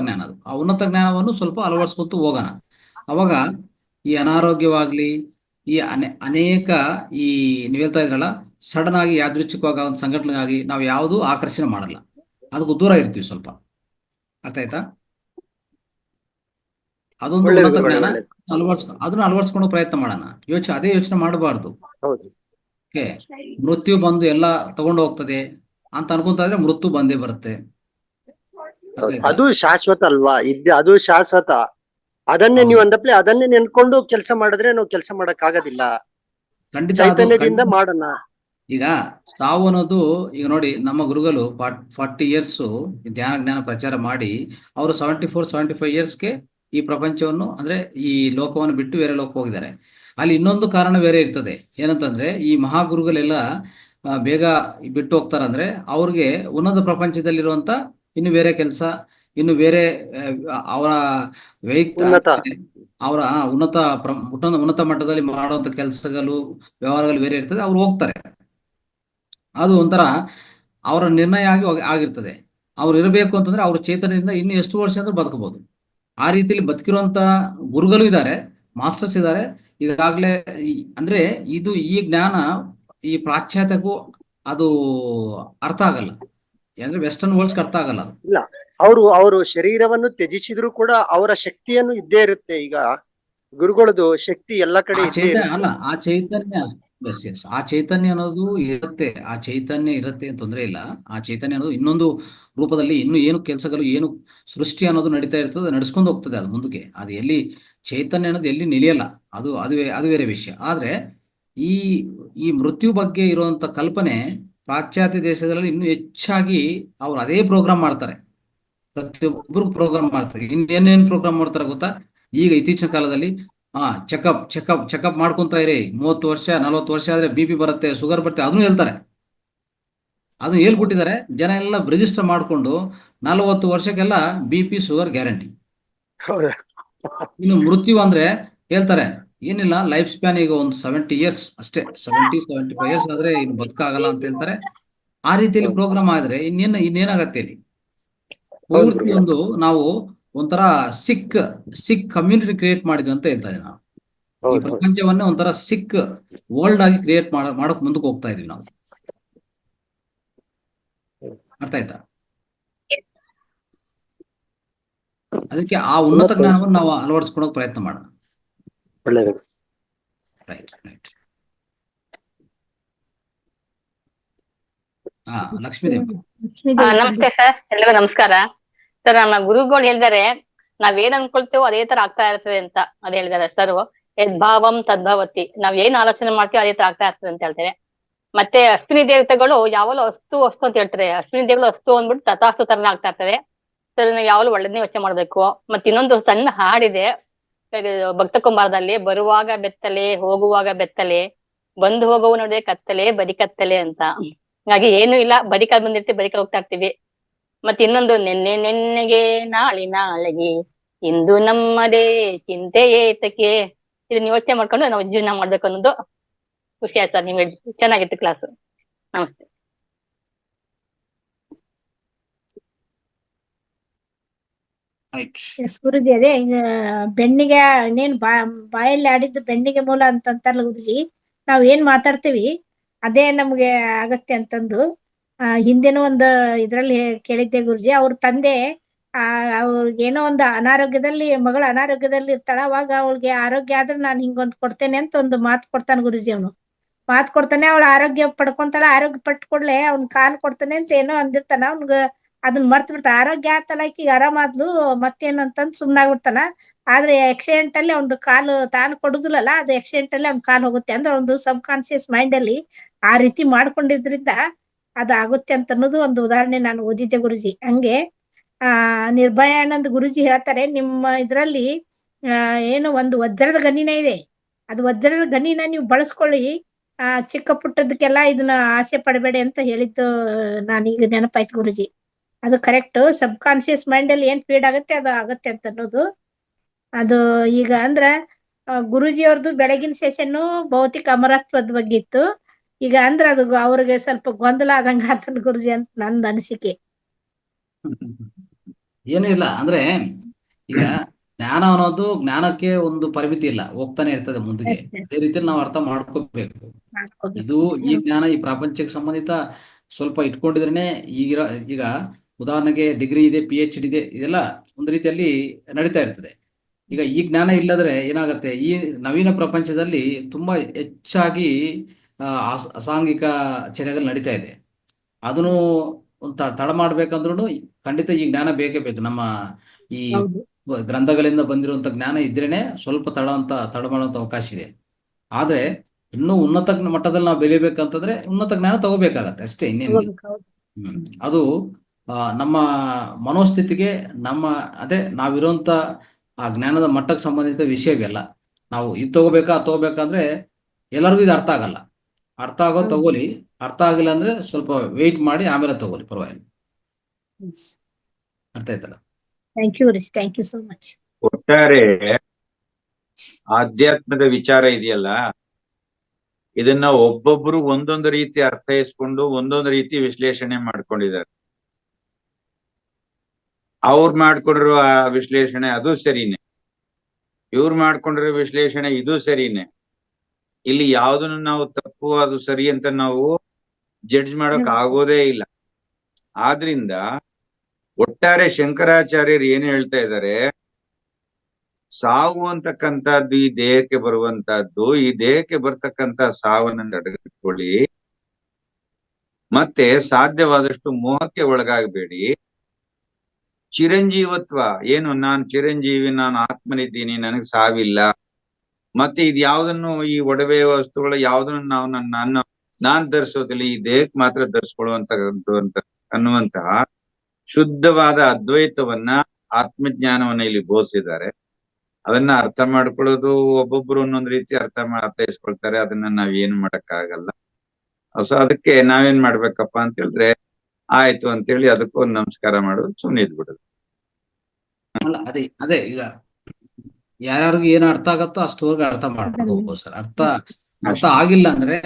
ಜ್ಞಾನ. ಅದು ಆ ಉನ್ನತ ಜ್ಞಾನವನ್ನು ಸ್ವಲ್ಪ ಅಳವಡಿಸ್ಕೊತ ಹೋಗೋಣ. ಅವಾಗ ಈ ಅನಾರೋಗ್ಯವಾಗ್ಲಿ, ಈ ಅನೇಕ ಈ ನೀವು ಹೇಳ್ತಾ ಇದ್ರಲ್ಲ, ಸಡನ್ ಆಗಿ ಯಾದೃಚ್ಛಿಕವಾಗಿ ಒಂದು ಸಂಘಟನೆಗಾಗಿ ನಾವು ಯಾವುದು ಆಕರ್ಷಣೆ ಮಾಡಲ್ಲ, ಅದಕ್ಕೂ ದೂರ ಇರ್ತೀವಿ ಸ್ವಲ್ಪ. ಅರ್ಥ ಆಯ್ತಾ? ಅದೊಂದು ಉನ್ನತ ಜ್ಞಾನ. ಅದನ್ನ ಅಳವಡಿಸ್ಕೊಂಡು ಪ್ರಯತ್ನ ಮಾಡೋಣ. ಅದೇ ಯೋಚನೆ ಮಾಡಬಾರ್ದು. ಓಕೆ, ಮೃತ್ಯು ಬಂದು ಎಲ್ಲ ತಗೊಂಡು ಹೋಗ್ತದೆ ಅಂತ ಅನ್ಕೊಂತ ಇದ್ರೆ ಮೃತ್ಯು ಬಂದೇ ಬರುತ್ತೆ. ಅದು ಶಾಶ್ವತ ಅಲ್ವಾ? ಅದು ಶಾಶ್ವತ. ಅದನ್ನೇ ನೀವು ಅಂದಪ್ಲೆ ಅದನ್ನೇ ನೆನ್ಕೊಂಡು ಕೆಲಸ ಮಾಡಿದ್ರೆ ನಾವು ಕೆಲಸ ಮಾಡಕ್ ಆಗೋದಿಲ್ಲ. ಚೈತನ್ಯದಿಂದ ಮಾಡೋಣ. ಈಗ ಸಾವು ಅನ್ನೋದು ಈಗ ನೋಡಿ ನಮ್ಮ ಗುರುಗಳು 40 ಇಯರ್ಸ್ ಧ್ಯಾನ ಜ್ಞಾನ ಪ್ರಚಾರ ಮಾಡಿ ಅವರು 74-75 ಇಯರ್ಸ್ಗೆ ಈ ಪ್ರಪಂಚವನ್ನು ಅಂದ್ರೆ ಈ ಲೋಕವನ್ನು ಬಿಟ್ಟು ಬೇರೆ ಲೋಕ ಹೋಗಿದ್ದಾರೆ. ಅಲ್ಲಿ ಇನ್ನೊಂದು ಕಾರಣ ಬೇರೆ ಇರ್ತದೆ. ಏನಂತಂದ್ರೆ ಈ ಮಹಾಗುರುಗಳೆಲ್ಲ ಬೇಗ ಬಿಟ್ಟು ಹೋಗ್ತಾರಂದ್ರೆ ಅವ್ರಿಗೆ ಉನ್ನತ ಪ್ರಪಂಚದಲ್ಲಿರುವಂತ ಇನ್ನು ಬೇರೆ ಕೆಲಸ, ಇನ್ನು ಬೇರೆ ಅವರ ವೈಯಕ್ತಿಕ ಉನ್ನತ ಅವರ ಉನ್ನತ ಮಟ್ಟದಲ್ಲಿ ಮಾಡುವಂತ ಕೆಲಸಗಳು, ವ್ಯವಹಾರಗಳು ಬೇರೆ ಇರ್ತದೆ, ಅವ್ರು ಹೋಗ್ತಾರೆ. ಅದು ಒಂಥರ ಅವರ ನಿರ್ಣಯ ಆಗಿರ್ತದೆ. ಅವ್ರು ಇರಬೇಕು ಅಂತಂದ್ರೆ ಅವ್ರ ಚೇತನದಿಂದ ಇನ್ನು ಎಷ್ಟು ವರ್ಷ ಅಂದ್ರೆ ಬದುಕಬಹುದು. ಆ ರೀತಿಯಲ್ಲಿ ಬದುಕಿರುವಂತ ಗುರುಗಳು ಇದ್ದಾರೆ, ಮಾಸ್ಟರ್ಸ್ ಇದ್ದಾರೆ. ಈಗಾಗಲೇ ಅಂದ್ರೆ ಈ ಜ್ಞಾನ ಈ ಪಾಶ್ಚಾತ್ಯಕ್ಕೂ ಅದು ಅರ್ಥ ಆಗಲ್ಲ, ಅಂದ್ರೆ ವೆಸ್ಟರ್ನ್ ವರ್ಲ್ಡ್ಸ್ಗೆ ಅರ್ಥ ಆಗಲ್ಲ ಅದು. ಇಲ್ಲ, ಅವರು ಶರೀರವನ್ನು ತ್ಯಜಿಸಿದ್ರು ಕೂಡ ಅವರ ಶಕ್ತಿಯನ್ನು ಇದ್ದೇ ಇರುತ್ತೆ. ಈಗ ಗುರುಗಳದು ಶಕ್ತಿ ಎಲ್ಲ ಕಡೆ ಇದ್ದೇ ಇರುತ್ತೆ. ಅಲ್ಲ, ಆ ಚೈತನ್ಯ ಆ ಚೈತನ್ಯ ಅನ್ನೋದು ಇರುತ್ತೆ. ಆ ಚೈತನ್ಯ ಇರುತ್ತೆ ಅಂತ ತೊಂದರೆ ಇಲ್ಲ. ಆ ಚೈತನ್ಯ ಅನ್ನೋದು ಇನ್ನೊಂದು ರೂಪದಲ್ಲಿ ಇನ್ನು ಏನು ಕೆಲಸಗಳು, ಏನು ಸೃಷ್ಟಿ ಅನ್ನೋದು ನಡೀತಾ ಇರ್ತದೆ, ನಡೆಸ್ಕೊಂಡು ಹೋಗ್ತದೆ ಅದು ಮುಂದಕ್ಕೆ. ಅದು ಎಲ್ಲಿ ಚೈತನ್ಯ ಅನ್ನೋದು ಎಲ್ಲಿ ನಿಲಿಯಲ್ಲ, ಅದು ಬೇರೆ ವಿಷಯ. ಆದ್ರೆ ಈ ಮೃತ್ಯು ಬಗ್ಗೆ ಇರುವಂತ ಕಲ್ಪನೆ ಪಾಶ್ಚಾತ್ಯ ದೇಶಗಳಲ್ಲಿ ಇನ್ನೂ ಹೆಚ್ಚಾಗಿ ಅವ್ರು ಅದೇ ಪ್ರೋಗ್ರಾಮ್ ಮಾಡ್ತಾರೆ. ಪ್ರತಿಯೊಬ್ಬರು ಪ್ರೋಗ್ರಾಮ್ ಮಾಡ್ತಾರೆ. ಇನ್ನೇನೇನು ಪ್ರೋಗ್ರಾಮ್ ಮಾಡ್ತಾರೆ ಗೊತ್ತಾ? ಈಗ ಇತ್ತೀಚಿನ ಕಾಲದಲ್ಲಿ ಚೆಕಪ್ ಮಾಡ್ಕೊಂತ ಇರಿ, 30 ವರ್ಷ 40 ವರ್ಷ ಆದ್ರೆ BP ಬರುತ್ತೆ, ಶುಗರ್ ಬರುತ್ತೆ, ಅದನ್ನು ಹೇಳ್ತಾರೆ. ಅದನ್ನ ಹೇಳ್ಬಿಟ್ಟಿದ್ದಾರೆ. ಜನ ಎಲ್ಲ ರಿಜಿಸ್ಟರ್ ಮಾಡ್ಕೊಂಡು 40 ವರ್ಷಕ್ಕೆಲ್ಲ BP ಶುಗರ್ ಗ್ಯಾರಂಟಿ. ಹೌದಾ? ಇನ್ನು ಮೃತ್ಯು ಅಂದ್ರೆ ಹೇಳ್ತಾರೆ ಏನಿಲ್ಲ, ಲೈಫ್ ಸ್ಪ್ಯಾನ್ ಈಗ ಒಂದು 70 ಇಯರ್ಸ್ ಅಷ್ಟೇ, 70-75 ಇಯರ್ಸ್ ಆದ್ರೆ ಇನ್ನು ಬದುಕಾಗಲ್ಲ ಅಂತ ಹೇಳ್ತಾರೆ. ಆ ರೀತಿಯಲ್ಲಿ ಪ್ರೋಗ್ರಾಮ್ ಆದ್ರೆ ಇನ್ನೇನಾಗತ್ತೆ ಇಲ್ಲಿ? ಪೂರ್ತಿ ಒಂದು ನಾವು ಒಂಥರ ಸಿಕ್ ಕಮ್ಯುನಿಟಿ ಕ್ರಿಯೇಟ್ ಮಾಡಿದ್ವಿ ಅಂತ ಹೇಳ್ತಾ ಇದ್ದೀವಿ ನಾವು. ಈ ಪ್ರಪಂಚವನ್ನೇ ಒಂಥರ ಸಿಕ್ ವರ್ಲ್ಡ್ ಆಗಿ ಕ್ರಿಯೇಟ್ ಮಾಡಕ್ ಮುಂದಕ್ಕೆ ಹೋಗ್ತಾ ಇದೀವಿ ನಾವು. ಅರ್ಥ ಆಯ್ತಾ? ಅದಕ್ಕೆ ಆ ಉನ್ನತ ಜ್ಞಾನವನ್ನು ನಾವು ಅಳವಡಿಸ್ಕೊಳಕ್ ಪ್ರಯತ್ನ ಮಾಡೋಣ. ಒಳ್ಳೆಯದು. ರೈಟ್. ಲಕ್ಷ್ಮೀದೇವಿ. ನಮಸ್ತೆ ಸರ್, ಎಲ್ಲರಿಗೂ ನಮಸ್ಕಾರ ಸರ್. ನಮ್ಮ ಗುರುಗಳು ಹೇಳಿದಾರೆ ನಾವೇನ್ ಅನ್ಕೊಳ್ತೇವೋ ಅದೇ ತರ ಆಗ್ತಾ ಇರ್ತದೆ ಅಂತ ಅದ್ ಹೇಳಿದಾರೆ ಸರ್. ಯದ್ಭಾವಂ ತದ್ಭವತಿ, ನಾವ್ ಏನ್ ಆಲೋಚನೆ ಮಾಡ್ತೀವಿ ಅದೇ ತರ ಆಗ್ತಾ ಇರ್ತದೆ ಅಂತ ಹೇಳ್ತಾರೆ. ಮತ್ತೆ ಅಶ್ವಿನಿ ದೇವತೆಗಳು ಯಾವಾಗಲೂ ಅಸ್ತು ಅಂತ ಹೇಳ್ತಾರೆ. ಅಶ್ವಿನಿ ದೇವಗಳು ಅಸ್ತು ಅಂದ್ಬಿಟ್ಟು ತಥಾಸ್ತು ತರನೇ ಆಗ್ತಾ ಇರ್ತದೆ ಸರ್. ನಾವು ಯಾವಾಗಲೂ ಒಳ್ಳೆದನ್ನೇ ಯೋಚನೆ ಮಾಡ್ಬೇಕು. ಮತ್ತೆ ಇನ್ನೊಂದು ಸಣ್ಣ ಹಾಡಿದೆ ಭಕ್ತ ಕುಂಬಾರದಲ್ಲಿ, ಬರುವಾಗ ಬೆತ್ತಲೆ ಹೋಗುವಾಗ ಬೆತ್ತಲೆ, ಬಂದು ಹೋಗುವ ನೋಡಿದ್ರೆ ಕತ್ತಲೆ ಬರಿ ಕತ್ತಲೆ ಅಂತ. ಹಾಗೆ ಏನು ಇಲ್ಲ, ಬರಿಕಾಲ್ ಬಂದಿರ್ತೀವಿ, ಬರಿಕಾಲ್ ಹೋಗ್ತಾ ಇರ್ತೀವಿ. ಮತ್ತೆ ಇನ್ನೊಂದು ನೆನ್ನೆಗೆ ನಾಳೆಗೆ ಇಂದು ನಮ್ಮದೇ ಚಿಂತೆ ಏತಕ್ಕೆ, ಇದನ್ನ ಯೋಚನೆ ಮಾಡ್ಕೊಂಡು ನಾವು ಜೀವನ ಮಾಡ್ಬೇಕು ಅನ್ನೋದು ಖುಷಿ ಆಯ್ತು ಸರ್. ನೀವು ಚೆನ್ನಾಗಿತ್ತು ಕ್ಲಾಸ್. ನಮಸ್ತೆ. ಎಸ್ ಗುರುಜಿ, ಅದೇ ಬೆಣ್ಣಿಗೆ ಇನ್ನೇನ್ ಬಾಯಲ್ಲಿ ಆಡಿದ್ದು ಬೆಣ್ಣಿಗೆ ಮೂಲ ಅಂತಂತಾರಲ್ಲ ಗುರುಜಿ. ನಾವ್ ಏನ್ ಮಾತಾಡ್ತೀವಿ ಅದೇ ನಮ್ಗೆ ಆಗತ್ತೆ ಅಂತಂದು ಹಿಂದಿನ ಒಂದು ಇದ್ರಲ್ಲಿ ಕೇಳಿದ್ದೆ ಗುರುಜಿ. ಅವ್ರ ತಂದೆ ಅವ್ರಿಗೆ ಏನೋ ಒಂದು ಮಗಳ ಅನಾರೋಗ್ಯದಲ್ಲಿ ಇರ್ತಾಳ. ಅವಾಗ ಅವಳಿಗೆ ಆರೋಗ್ಯ ಆದ್ರೆ ನಾನು ಹಿಂಗೊಂದ್ ಕೊಡ್ತೇನೆ ಅಂತ ಒಂದು ಮಾತು ಕೊಡ್ತಾನೆ ಗುರುಜಿ. ಅವನು ಮಾತು ಕೊಡ್ತಾನೆ, ಅವಳ ಆರೋಗ್ಯ ಪಡ್ಕೊಂತಾಳ. ಆರೋಗ್ಯ ಪಟ್ಕೊಡ್ಲೆ ಅವ್ನ್ ಕಾಲ್ ಕೊಡ್ತಾನೆ ಅಂತ ಏನೋ ಅಂದಿರ್ತಾನ. ಅವ್ನ್ಗ ಅದನ್ನ ಮರ್ತ್ ಬಿಡ್ತಾನ. ಆರೋಗ್ಯ ಆತಲ್ಲ, ಈಕಿಗೆ ಆರಾಮಾದ್ಲು, ಮತ್ತೇನು ಅಂತಂದ್ ಸುಮ್ನಾಗ್ಬಿಡ್ತಾನ. ಆದ್ರೆ ಆಕ್ಸಿಡೆಂಟ್ ಅಲ್ಲಿ ಅವ್ನ ಕಾಲು ತಾನು ಕೊಡುದಿಲ್ಲಲ್ಲ, ಅದು ಆಕ್ಸಿಡೆಂಟ್ ಅಲ್ಲಿ ಅವ್ನ ಕಾಲ್ ಹೋಗುತ್ತೆ. ಅಂದ್ರೆ ಒಂದು ಸಬ್ ಕಾನ್ಶಿಯಸ್ ಮೈಂಡ್ ಅಲ್ಲಿ ಆ ರೀತಿ ಮಾಡ್ಕೊಂಡಿದ್ರಿಂದ ಅದು ಆಗುತ್ತೆ ಅಂತ ಅನ್ನೋದು ಒಂದು ಉದಾಹರಣೆ ನಾನು ಓದಿದ್ದೆ ಗುರುಜಿ. ಹಂಗೆ ನಿರ್ಭಯಾನಂದ್ ಗುರುಜಿ ಹೇಳ್ತಾರೆ, ನಿಮ್ಮ ಇದ್ರಲ್ಲಿ ಏನು ಒಂದು ವಜ್ರದ ಗಣಿನ ಇದೆ, ಅದು ವಜ್ರದ ಗಣಿನ ನೀವು ಬಳಸ್ಕೊಳ್ಳಿ, ಚಿಕ್ಕ ಪುಟ್ಟದಕ್ಕೆಲ್ಲ ಇದನ್ನ ಆಸೆ ಪಡಬೇಡಿ ಅಂತ ಹೇಳಿದ್ದು ನಾನೀಗ ನೆನಪಾಯ್ತು ಗುರುಜಿ. ಅದು ಕರೆಕ್ಟ್. ಸಬ್ ಕಾನ್ಶಿಯಸ್ ಮೈಂಡ್ ಅಲ್ಲಿ ಏನ್ ಫೀಡ್ ಆಗುತ್ತೆ ಅದು ಆಗತ್ತೆ ಅಂತ ಅನ್ನೋದು. ಅದು ಈಗ ಅಂದ್ರ ಗುರುಜಿ ಅವ್ರದ್ದು ಬೆಳಗಿನ ಸೆಷನ್ ಭೌತಿಕ ಅಮರತ್ವದ ಬಗ್ಗೆ ಇತ್ತು. ಈಗ ಅಂದ್ರ ಅದು ಅವ್ರಿಗೆ ಸ್ವಲ್ಪ ಗೊಂದಲ ಆದಂಗ ಆತನ ಗುರುಜಿ ಅಂತ ನಂದು ಅನಿಸಿಕೆ. ಏನೂ ಇಲ್ಲ, ಅಂದ್ರೆ ಈಗ ಜ್ಞಾನ ಅನ್ನೋದು ಜ್ಞಾನಕ್ಕೆ ಒಂದು ಪರಿಮಿತಿ ಇಲ್ಲ, ಹೋಗ್ತಾನೆ ಇರ್ತದೆ ಮುಂದಕ್ಕೆ. ಅದೇ ರೀತಿಯಲ್ಲಿ ನಾವು ಅರ್ಥ ಮಾಡ್ಕೋಬೇಕು. ಇದು ಈ ಜ್ಞಾನ ಈ ಪ್ರಪಂಚಕ್ಕೆ ಸಂಬಂಧಿತ ಸ್ವಲ್ಪ ಇಟ್ಕೊಂಡಿದ್ರೇನೆ ಈಗ ಉದಾಹರಣೆಗೆ ಡಿಗ್ರಿ ಇದೆ, PhD ಇದೆ, ಇದೆಲ್ಲ ಒಂದು ರೀತಿಯಲ್ಲಿ ನಡೀತಾ ಇರ್ತದೆ. ಈಗ ಈ ಜ್ಞಾನ ಇಲ್ಲದ್ರೆ ಏನಾಗುತ್ತೆ, ಈ ನವೀನ ಪ್ರಪಂಚದಲ್ಲಿ ತುಂಬಾ ಹೆಚ್ಚಾಗಿ ಅಸಾಂಘಿಕ ಚರ್ಯಗಳು ನಡೀತಾ ಇದೆ. ಅದನ್ನು ಒಂದು ತಡ ಮಾಡ್ಬೇಕಂದ್ರೂ ಖಂಡಿತ ಈ ಜ್ಞಾನ ಬೇಕೇ ಬೇಕು. ನಮ್ಮ ಈ ಗ್ರಂಥಗಳಿಂದ ಬಂದಿರುವಂತ ಜ್ಞಾನ ಇದ್ರೇನೆ ಸ್ವಲ್ಪ ತಡ ಮಾಡುವಂತ ಅವಕಾಶ ಇದೆ. ಆದ್ರೆ ಇನ್ನೂ ಉನ್ನತ ಮಟ್ಟದಲ್ಲಿ ನಾವು ಬೆಳಿಬೇಕಂತಂದ್ರೆ ಉನ್ನತ ಜ್ಞಾನ ತಗೋಬೇಕಾಗತ್ತೆ ಅಷ್ಟೇ, ಇನ್ನೇನಿಲ್ಲ. ಅದು ನಮ್ಮ ಮನೋಸ್ಥಿತಿಗೆ ಅದೇ ನಾವಿರುವಂತ ಆ ಜ್ಞಾನದ ಮಟ್ಟಕ್ಕೆ ಸಂಬಂಧಿತ ವಿಷಯವೆಲ್ಲ. ನಾವು ಇದು ತಗೋಬೇಕಾ ಅದು ತಗೋಬೇಕಂದ್ರೆ ಎಲ್ಲರಿಗೂ ಇದು ಅರ್ಥ ಆಗಲ್ಲ. ಅರ್ಥ ಆಗೋ ತಗೋಲಿ, ಅರ್ಥ ಆಗಿಲ್ಲ ಅಂದ್ರೆ ಸ್ವಲ್ಪ ವೆಯ್ಟ್ ಮಾಡಿ ಆಮೇಲೆ ತಗೋಲಿ, ಪರವಾಗಿಲ್ಲ. ಅರ್ಥ ಆಯ್ತಲ್ಲ? Thank you Guruji, thank you so much. ಒಟ್ಟಾರೆ ಆಧ್ಯಾತ್ಮದ ವಿಚಾರ ಇದೆಯಲ್ಲ, ಇದನ್ನ ಒಬ್ಬೊಬ್ರು ಒಂದೊಂದು ರೀತಿ ಅರ್ಥೈಸ್ಕೊಂಡು ಒಂದೊಂದು ರೀತಿ ವಿಶ್ಲೇಷಣೆ ಮಾಡ್ಕೊಂಡಿದ್ದಾರೆ. ಅವ್ರು ಮಾಡ್ಕೊಂಡಿರೋ ಆ ವಿಶ್ಲೇಷಣೆ ಅದು ಸರಿನೇ, ಇವ್ರು ಮಾಡ್ಕೊಂಡಿರೋ ವಿಶ್ಲೇಷಣೆ ಇದು ಸರಿನೇ. ಇಲ್ಲಿ ಯಾವ್ದನ್ನು ನಾವು ತಪ್ಪು ಅದು ಸರಿ ಅಂತ ನಾವು ಜಡ್ಜ್ ಮಾಡೋಕ್ ಆಗೋದೇ ಇಲ್ಲ. ಆದ್ರಿಂದ ಒಟ್ಟಾರೆ ಶಂಕರಾಚಾರ್ಯರು ಏನ್ ಹೇಳ್ತಾ ಇದ್ದಾರೆ, ಸಾವು ಅಂತಕ್ಕಂಥದ್ದು ಈ ದೇಹಕ್ಕೆ ಬರುವಂತಹದ್ದು. ಈ ದೇಹಕ್ಕೆ ಬರ್ತಕ್ಕಂಥ ಸಾವನ್ನ ತಡೆದುಕೊಳ್ಳಿ, ಮತ್ತೆ ಸಾಧ್ಯವಾದಷ್ಟು ಮೋಹಕ್ಕೆ ಒಳಗಾಗಬೇಡಿ. ಚಿರಂಜೀವತ್ವ ಏನು, ನಾನ್ ಚಿರಂಜೀವಿ, ನಾನು ಆತ್ಮನಿದ್ದೀನಿ, ನನಗ್ ಸಾವಿಲ್ಲ, ಮತ್ತೆ ಇದು ಯಾವ್ದನ್ನು ಈ ಒಡವೆ ವಸ್ತುಗಳು ಯಾವ್ದನ್ನು ನಾನ್ ಧರಿಸೋದಿಲ್ಲ, ಈ ದೇಹಕ್ಕೆ ಮಾತ್ರ ಧರಿಸ್ಕೊಳ್ಳುವಂತದ್ದು ಅಂತ ಅನ್ನುವಂತಹ ಶುದ್ಧವಾದ ಅದ್ವೈತವನ್ನ, ಆತ್ಮಜ್ಞಾನವನ್ನ ಇಲ್ಲಿ ಬೋಧಿಸಿದ್ದಾರೆ. ಅದನ್ನ ಅರ್ಥ ಮಾಡ್ಕೊಳ್ಳೋದು ಒಬ್ಬೊಬ್ರು ಒಂದೊಂದ್ ರೀತಿ ಅರ್ಥೈಸ್ಕೊಳ್ತಾರೆ. ಅದನ್ನ ನಾವ್ ಏನು ಮಾಡಕ್ಕಾಗಲ್ಲ. ಸೊ ಅದಕ್ಕೆ ನಾವೇನ್ ಮಾಡ್ಬೇಕಪ್ಪ ಅಂತ ಹೇಳಿದ್ರೆ, ಆಯ್ತು ಅಂತೇಳಿ ಅದಕ್ಕೊಂದು ನಮಸ್ಕಾರ ಮಾಡೋದು, ಸುಮ್ಮನೆ ಇದ್ಬಿಡೋದು. ಅಲ್ಲ ಅದೇ ಈಗ ಯಾರ್ಯಾರಿಗೂ ಏನು ಅರ್ಥ ಆಗತ್ತೋ ಅಷ್ಟವರೆಗೂ ಅರ್ಥ ಮಾಡ್ಕೋಬಹುದು ಸರ್. ಅರ್ಥ ಆಗಿಲ್ಲ ಅಂದ್ರೆ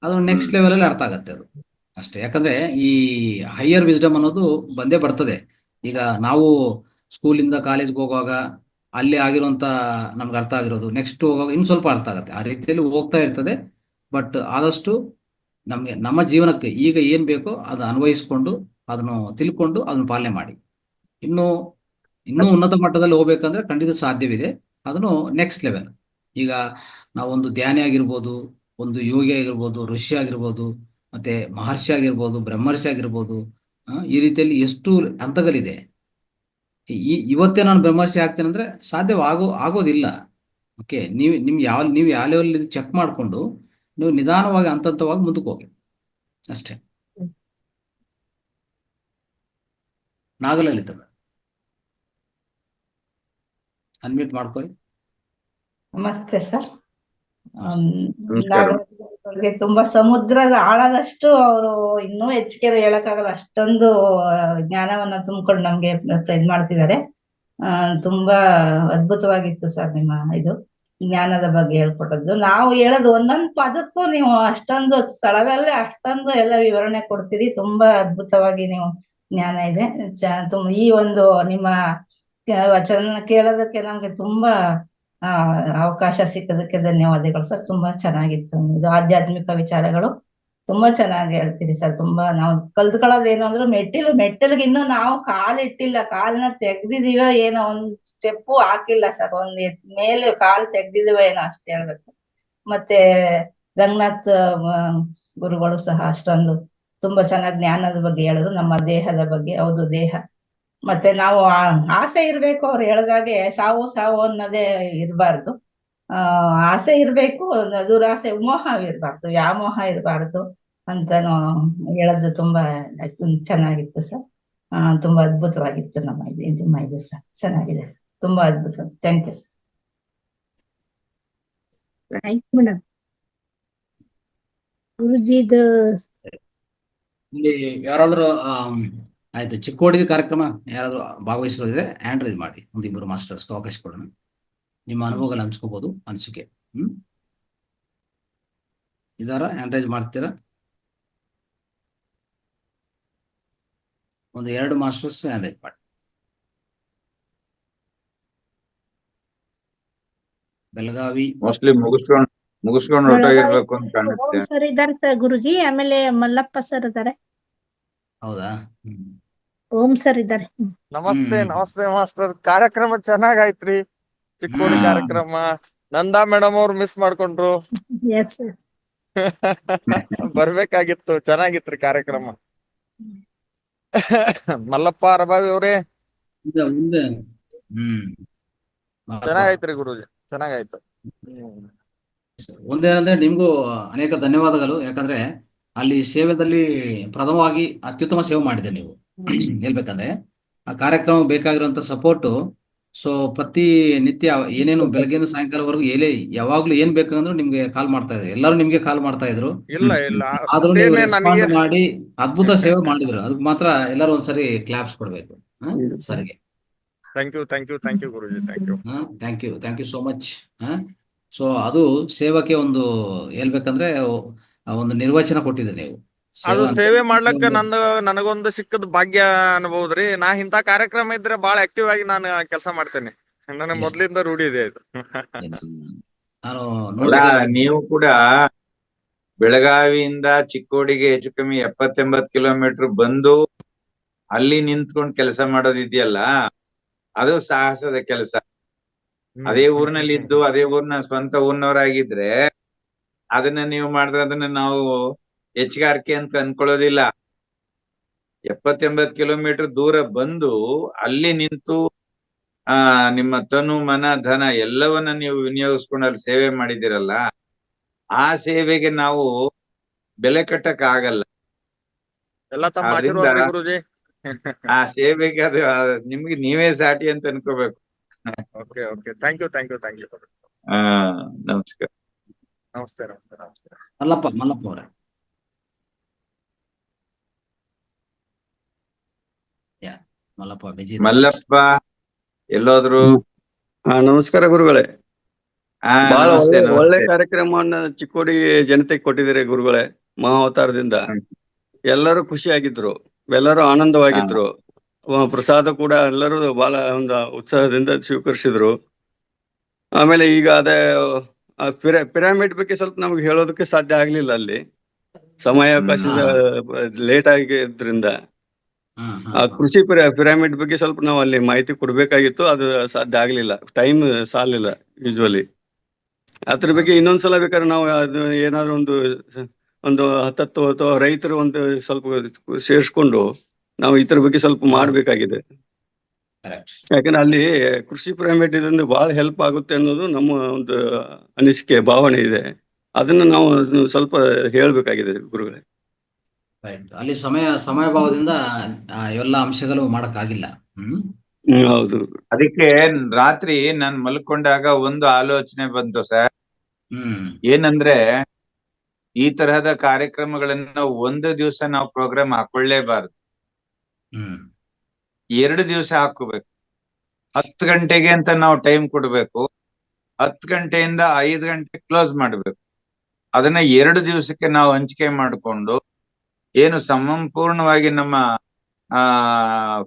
ಅದು ನೆಕ್ಸ್ಟ್ ಲೆವೆಲ್ ಅಲ್ಲಿ ಅರ್ಥ ಆಗತ್ತೆ, ಅದು ಅಷ್ಟೇ. ಯಾಕಂದ್ರೆ ಈ ಹೈಯರ್ ವಿಸ್ಡಮ್ ಅನ್ನೋದು ಬಂದೇ ಬರ್ತದೆ. ಈಗ ನಾವು ಸ್ಕೂಲಿಂದ ಕಾಲೇಜ್ಗೆ ಹೋಗುವಾಗ ಅಲ್ಲಿ ಆಗಿರುವಂತ ನಮ್ಗೆ ಅರ್ಥ ಆಗಿರೋದು ನೆಕ್ಸ್ಟ್ ಹೋಗುವಾಗ ಇನ್ನು ಸ್ವಲ್ಪ ಅರ್ಥ ಆಗತ್ತೆ. ಆ ರೀತಿಯಲ್ಲಿ ಹೋಗ್ತಾ ಇರ್ತದೆ. ಬಟ್ ಆದಷ್ಟು ನಮ್ಗೆ ನಮ್ಮ ಜೀವನಕ್ಕೆ ಈಗ ಏನ್ ಬೇಕೋ ಅದು ಅನ್ವಯಿಸ್ಕೊಂಡು ಅದನ್ನು ತಿಳ್ಕೊಂಡು ಅದನ್ನು ಪಾಲನೆ ಮಾಡಿ. ಇನ್ನೂ ಉನ್ನತ ಮಟ್ಟದಲ್ಲಿ ಹೋಗ್ಬೇಕಂದ್ರೆ ಖಂಡಿತ ಸಾಧ್ಯವಿದೆ. ಅದನ್ನು ನೆಕ್ಸ್ಟ್ ಲೆವೆಲ್. ಈಗ ನಾವೊಂದು ಧ್ಯಾನಿ ಆಗಿರ್ಬೋದು, ಒಂದು ಯೋಗಿ ಆಗಿರ್ಬೋದು, ಋಷಿ ಆಗಿರ್ಬೋದು, ಮತ್ತೆ ಮಹರ್ಷಿ ಆಗಿರ್ಬೋದು, ಬ್ರಹ್ಮರ್ಷಿ ಆಗಿರ್ಬೋದು. ಈ ರೀತಿಯಲ್ಲಿ ಎಷ್ಟು ಹಂತಗಳಿದೆ. ಇವತ್ತೇ ನಾನು ಬ್ರಹ್ಮರ್ಷಿ ಆಗ್ತೇನೆ ಅಂದ್ರೆ ಆಗೋದಿಲ್ಲ. ಓಕೆ, ನೀವು ಯಾವ ಲೆವೆಲ್ ಚೆಕ್ ಮಾಡಿಕೊಂಡು ನೀವು ನಿಧಾನವಾಗಿ ಹಂತವಾಗಿ ಮುಂದಕ್ಕೆ ಹೋಗಿ ಅಷ್ಟೇ. ನಾಗಲಲಿತ ಅನ್ಮ್ಯೂಟ್ ಮಾಡ್ಕೊಳ್ಳಿ. ನಮಸ್ತೆ ಸರ್. ನಾಗರಾಜ್ ತುಂಬಾ ಸಮುದ್ರದ ಆಳದಷ್ಟು ಅವರು ಇನ್ನೂ ಹೆಚ್ಚಿಗೆ ಹೇಳಕ್ಕಾಗಲ್ಲ, ಅಷ್ಟೊಂದು ಜ್ಞಾನವನ್ನ ತುಂಬಿಕೊಂಡು ನಮ್ಗೆ ಇದ್ ಮಾಡ್ತಿದ್ದಾರೆ. ತುಂಬಾ ಅದ್ಭುತವಾಗಿತ್ತು ಸರ್ ನಿಮ್ಮ ಇದು ಜ್ಞಾನದ ಬಗ್ಗೆ ಹೇಳ್ಕೊಟ್ಟದ್ದು. ನಾವು ಹೇಳೋದು ಒಂದೊಂದು ಪದಕ್ಕೂ ನೀವು ಅಷ್ಟೊಂದು ಸ್ಥಳದಲ್ಲೇ ಅಷ್ಟೊಂದು ಎಲ್ಲ ವಿವರಣೆ ಕೊಡ್ತೀರಿ. ತುಂಬಾ ಅದ್ಭುತವಾಗಿ ನೀವು ಜ್ಞಾನ ಇದೆ. ಈ ಒಂದು ನಿಮ್ಮ ವಚನ ಕೇಳೋದಕ್ಕೆ ನಮ್ಗೆ ತುಂಬಾ ಅವಕಾಶ ಸಿಕ್ಕದಕ್ಕೆ ಧನ್ಯವಾದಗಳು ಸರ್. ತುಂಬಾ ಚೆನ್ನಾಗಿತ್ತು. ಇದು ಆಧ್ಯಾತ್ಮಿಕ ವಿಚಾರಗಳು ತುಂಬಾ ಚೆನ್ನಾಗಿ ಹೇಳ್ತೀರಿ ಸರ್. ತುಂಬಾ ನಾವು ಕಲ್ತ್ಕೊಳ್ಳೋದೇನು ಅಂದ್ರೆ ಮೆಟ್ಟಿಲಿಗೆ ಇನ್ನೂ ನಾವು ಕಾಲಿಟ್ಟಿಲ್ಲ, ಕಾಲನ್ನ ತೆಗ್ದಿದೀವ ಏನೋ ಒಂದ್ ಸ್ಟೆಪ್ಪು ಹಾಕಿಲ್ಲ ಸರ್. ಒಂದ್ ಮೇಲೆ ಕಾಲ್ ತೆಗ್ದಿದೀವ ಏನೋ ಅಷ್ಟೇ ಹೇಳ್ಬೇಕು. ಮತ್ತೆ ರಂಗನಾಥ್ ಗುರುಗಳು ಸಹ ಅಷ್ಟೊಂದು ತುಂಬಾ ಚೆನ್ನಾಗಿ ಜ್ಞಾನದ ಬಗ್ಗೆ ಹೇಳಿದ್ರು. ನಮ್ಮ ದೇಹದ ಬಗ್ಗೆ, ಹೌದು ದೇಹ ಮತ್ತೆ ನಾವು ಆಸೆ ಇರ್ಬೇಕು. ಅವ್ರು ಹೇಳ್ದಾಗೆ ಸಾವು ಅನ್ನೋದೇ ಇರಬಾರ್ದು. ಆಸೆ ಇರ್ಬೇಕು, ದುರಾಸೆ ಮೋಹವಿರ್ಬಾರ್ದು, ವ್ಯಾಮೋಹ ಇರಬಾರ್ದು ಅಂತಾನು ಹೇಳೋದು ತುಂಬಾ ಚೆನ್ನಾಗಿತ್ತು ಸರ್. ತುಂಬಾ ಅದ್ಭುತವಾಗಿತ್ತು ನಿಮ್ಮ ಇದು ಸರ್. ಚೆನ್ನಾಗಿದೆ ಸರ್, ತುಂಬಾ ಅದ್ಭುತ. Thank you sir. Thank you madam. ಗುರುಜಿದು ಇಲ್ಲಿ ಯಾರಾದ್ರೂ ಆಯ್ತು, ಚಿಕ್ಕೋಡಿದ ಕಾರ್ಯಕ್ರಮ ಯಾರಾದ್ರೂ ಭಾಗವಹಿಸಿದ್ರೆ ಹ್ಯಾಂಡ್ ರೈಸ್ ಮಾಡಿ, ಒಂದಿಬ್ಬರು ಮಾಸ್ಟರ್ಸ್ ಅವಕಾಶ ಕೊಡೋಣ. ನಿಮ್ಮ ಅನುಭವಗಳು ಹಂಚ್ಕೋಬಹುದು. ಅನಿಸಿಕೆ ಇದಾರ ಹ್ಯಾಂಡ್ ರೈಸ್ ಮಾಡ್ತೀರಾ? ಒಂದು 2 ಮಾಸ್ಟರ್ಸ್ ಹ್ಯಾಂಡ್ ರೈಸ್ ಮಾಡಿ. ಬೆಳಗಾವಿ ಮೋಸ್ಟ್ಲಿ ಮುಗಿಸ್ಕೊಂಡು ಹೊರಟೋಗಿರ್ಬೇಕು ಅಂತ ಕಾಣುತ್ತೆ. ಓಂ ಸರ್ ಇದಾರೆ ಗುರುಜಿ, ಆಮೇಲೆ ಮಲ್ಲಪ್ಪ ಸರ್ ಇದಾರೆ. ಹೌದಾ? ಓಂ ಸರ್ ಇದ್ದಾರೆ. ನಮಸ್ತೆ ಮಾಸ್ಟರ್. ಕಾರ್ಯಕ್ರಮ ಚೆನ್ನಾಗಾಯ್ತ್ರಿ. ಚಿಕ್ಕೋಡಿ ಕಾರ್ಯಕ್ರಮ ನಂದಾ ಮೇಡಮ್ ಅವ್ರು ಮಿಸ್ ಮಾಡ್ಕೊಂಡ್ರು. ಎಸ್ ಬರ್ಬೇಕಾಗಿತ್ತು. ಚೆನ್ನಾಗಿತ್ರಿ ಕಾರ್ಯಕ್ರಮ. ಮಲ್ಲಪ್ಪ ರಬಾವಿ ಅವ್ರೇ ಚೆನ್ನಾಗೈತ್ರಿ ಗುರುಜಿ, ಚೆನ್ನಾಗಾಯ್ತು. ಒಂದೇನಂದ್ರೆ ನಿಮ್ಗೂ ಅನೇಕ ಧನ್ಯವಾದಗಳು. ಯಾಕಂದ್ರೆ ಅಲ್ಲಿ ಸೇವೆದಲ್ಲಿ ಪ್ರಥಮವಾಗಿ ಅತ್ಯುತ್ತಮ ಸೇವೆ ಮಾಡಿದೆ ನೀವು. ಹೇಳ್ಬೇಕಂದ್ರೆ ಆ ಕಾರ್ಯಕ್ರಮ ಬೇಕಾಗಿರುವಂತ ಸಪೋರ್ಟು. ಸೊ ಪ್ರತಿ ನಿತ್ಯ ಏನೇನು ಬೆಳಗ್ಗೆಯಿಂದ ಸಾಯಂಕಾಲವರೆಗೂ ಯಾವಾಗ್ಲೂ ಏನ್ ಬೇಕಂದ್ರೂ ನಿಮ್ಗೆ ಕಾಲ್ ಮಾಡ್ತಾ ಇದ್ರು. ಎಲ್ಲರೂ ನಿಮ್ಗೆ ಕಾಲ್ ಮಾಡ್ತಾ ಇದ್ರು. ಇಲ್ಲ ಆದ್ರೂ ನೀವು ಅಷ್ಟೇನೆ ನನಗೆ ರೆಸ್ಪಾಂಡ್ ಮಾಡಿ ಅದ್ಭುತ ಸೇವೆ ಮಾಡಿದ್ರು. ಅದಕ್ಕೆ ಮಾತ್ರ ಎಲ್ಲರೂ ಒಂದ್ಸರಿ ಕ್ಲಾಪ್ಸ್ ಕೊಡ್ಬೇಕು ಸರ್ಗೆ. Thank you Guruji, thank you. Thank you so much. So ಅದು ಸೇವಕ್ಕೆ ಒಂದು ಹೇಳ್ಬೇಕಂದ್ರೆ ಒಂದು ನಿರ್ವಚನ ಕೊಟ್ಟಿದ್ರಿ ನೀವು. ಅದು ಸೇವೆ ಮಾಡ್ಲಕ್ಕ ನನಗೊಂದು ಸಿಕ್ಕದ ಭಾಗ್ಯ ಅನ್ಬಹುದ್ರಿ. ನಾ ಇಂತ ಕಾರ್ಯಕ್ರಮ ಇದ್ರೆ ಬಹಳ ಆಕ್ಟಿವ್ ಆಗಿ ನಾನು ಕೆಲಸ ಮಾಡ್ತೇನೆ. ನನಗೆ ಮೊದ್ಲಿಂದ ರೂಢಿ ಇದೆ ಇದು. ನಾನು ಅಲ್ಲ, ನೀವು ಕೂಡ ಬೆಳಗಾವಿಯಿಂದ ಚಿಕ್ಕೋಡಿಗೆ ಹೆಚ್ಚು ಕಮ್ಮಿ 70-80 ಕಿಲೋಮೀಟರ್ ಬಂದು ಅಲ್ಲಿ ನಿಂತ್ಕೊಂಡು ಕೆಲಸ ಮಾಡೋದಿದೆಯಲ್ಲ, ಅದು ಸಾಹಸದ ಕೆಲಸ. ಅದೇ ಊರಿನಲ್ಲಿ ಇದ್ದು ಅದೇ ಊರ್ನ ಸ್ವಂತ ಊರಿನವರಾಗಿದ್ರೆ ಅದನ್ನ ನೀವು ಮಾಡಿದ್ರೆ ಅದನ್ನ ನಾವು ಹೆಚ್ಚುಗಾರಿಕೆ ಅಂತ ಅನ್ಕೊಳ್ಳೋದಿಲ್ಲ. 70-80 ಕಿಲೋಮೀಟರ್ ದೂರ ಬಂದು ಅಲ್ಲಿ ನಿಂತು ನಿಮ್ಮ ತನು ಮನ ಧನ ಎಲ್ಲವನ್ನ ನೀವು ವಿನಿಯೋಗಿಸ್ಕೊಂಡು ಅಲ್ಲಿ ಸೇವೆ ಮಾಡಿದಿರಲ್ಲ, ಆ ಸೇವೆಗೆ ನಾವು ಬೆಲೆ ಕಟ್ಟಕ್ ಆಗಲ್ಲ. ಎಲ್ಲ ತಮ್ಮ ಆಶೀರ್ವಾದ ಗುರುಜಿ. ಆ ಸೇವೆಗೆ ಅದು ನಿಮ್ಗೆ ನೀವೇ ಸಾಟಿ ಅಂತ ಅನ್ಕೋಬೇಕು. Okay thank you. ನಮಸ್ಕಾರ. ನಮಸ್ತೆ. ಮಲ್ಲಪ್ಪ ಅವರೇ. ಮಲ್ಲಪ್ಪ ಎಲ್ಲೋದ್ರು? ನಮಸ್ಕಾರ ಗುರುಗಳೇ. ಬಹಳ ನಮಸ್ತೆ. ಒಳ್ಳೆ ಕಾರ್ಯಕ್ರಮವನ್ನ ಚಿಕ್ಕೋಡಿ ಜನತೆಗೆ ಕೊಟ್ಟಿದ್ದೀರಿ ಗುರುಗಳೇ. ಮಹಾವತಾರದಿಂದ ಎಲ್ಲರೂ ಖುಷಿಯಾಗಿದ್ರು, ಎಲ್ಲರೂ ಆನಂದವಾಗಿದ್ರು. ಪ್ರಸಾದ ಕೂಡ ಎಲ್ಲರೂ ಬಹಳ ಒಂದು ಉತ್ಸಾಹದಿಂದ ಸ್ವೀಕರಿಸಿದ್ರು. ಆಮೇಲೆ ಈಗ ಅದೇ ಪಿರಾಮಿಡ್ ಬಗ್ಗೆ ಸ್ವಲ್ಪ ನಮ್ಗೆ ಹೇಳೋದಕ್ಕೆ ಸಾಧ್ಯ ಆಗ್ಲಿಲ್ಲ. ಅಲ್ಲಿ ಸಮಯಾವಕಾಶ ಲೇಟ್ ಆಗಿದ್ರಿಂದ ಆ ಕೃಷಿ ಪಿರಾಮಿಡ್ ಬಗ್ಗೆ ಸ್ವಲ್ಪ ನಾವು ಅಲ್ಲಿ ಮಾಹಿತಿ ಕೊಡ್ಬೇಕಾಗಿತ್ತು. ಅದು ಸಾಧ್ಯ ಆಗ್ಲಿಲ್ಲ, ಟೈಮ್ ಸಾಲಿಲ್ಲ ಯೂಶುವಲಿ. ಅದ್ರ ಬಗ್ಗೆ ಇನ್ನೊಂದ್ಸಲ ಬೇಕಾದ್ರೆ ನಾವು ಅದು ಏನಾದ್ರು ಒಂದು 10 ಅಥವಾ ರೈತರು ಒಂದು ಸ್ವಲ್ಪ ಸೇರಿಸ್ಕೊಂಡು ನಾವು ಇದ್ರ ಬಗ್ಗೆ ಸ್ವಲ್ಪ ಮಾಡ್ಬೇಕಾಗಿದೆ. ಯಾಕಂದ್ರೆ ಅಲ್ಲಿ ಕೃಷಿ ಪಿರಾಮಿಡ್ ಇದರಿಂದ ಬಹಳ ಹೆಲ್ಪ್ ಆಗುತ್ತೆ ಅನ್ನೋದು ನಮ್ಮ ಒಂದು ಅನಿಸಿಕೆ, ಭಾವನೆ ಇದೆ. ಅದನ್ನ ನಾವು ಸ್ವಲ್ಪ ಹೇಳ್ಬೇಕಾಗಿದೆ ಗುರುಗಳೇ. ಅಲ್ಲಿ ಸಮಯಭಾವದಿಂದ ಎಲ್ಲ ಅಂಶಗಳು ಮಾಡಕ್ಕಾಗಿಲ್ಲ. ಹೌದು. ಅದಕ್ಕೆ ರಾತ್ರಿ ನಾನ್ ಮಲ್ಕೊಂಡಾಗ ಒಂದು ಆಲೋಚನೆ ಬಂತು ಸರ್. ಏನಂದ್ರೆ ಈ ತರಹದ ಕಾರ್ಯಕ್ರಮಗಳನ್ನ ಒಂದು ದಿವಸ ನಾವು ಪ್ರೋಗ್ರಾಮ್ ಹಾಕೊಳ್ಳೇಬಾರ್ದು, 2 ದಿವಸ ಹಾಕೋಬೇಕು. 10 ಗಂಟೆಗೆ ಅಂತ ನಾವು ಟೈಮ್ ಕೊಡ್ಬೇಕು, 10 ಗಂಟೆಯಿಂದ 5 ಗಂಟೆ ಕ್ಲೋಸ್ ಮಾಡ್ಬೇಕು. ಅದನ್ನ 2 ದಿವಸಕ್ಕೆ ನಾವು ಹಂಚಿಕೆ ಮಾಡಿಕೊಂಡು ಏನು ಸಂಪೂರ್ಣವಾಗಿ ನಮ್ಮ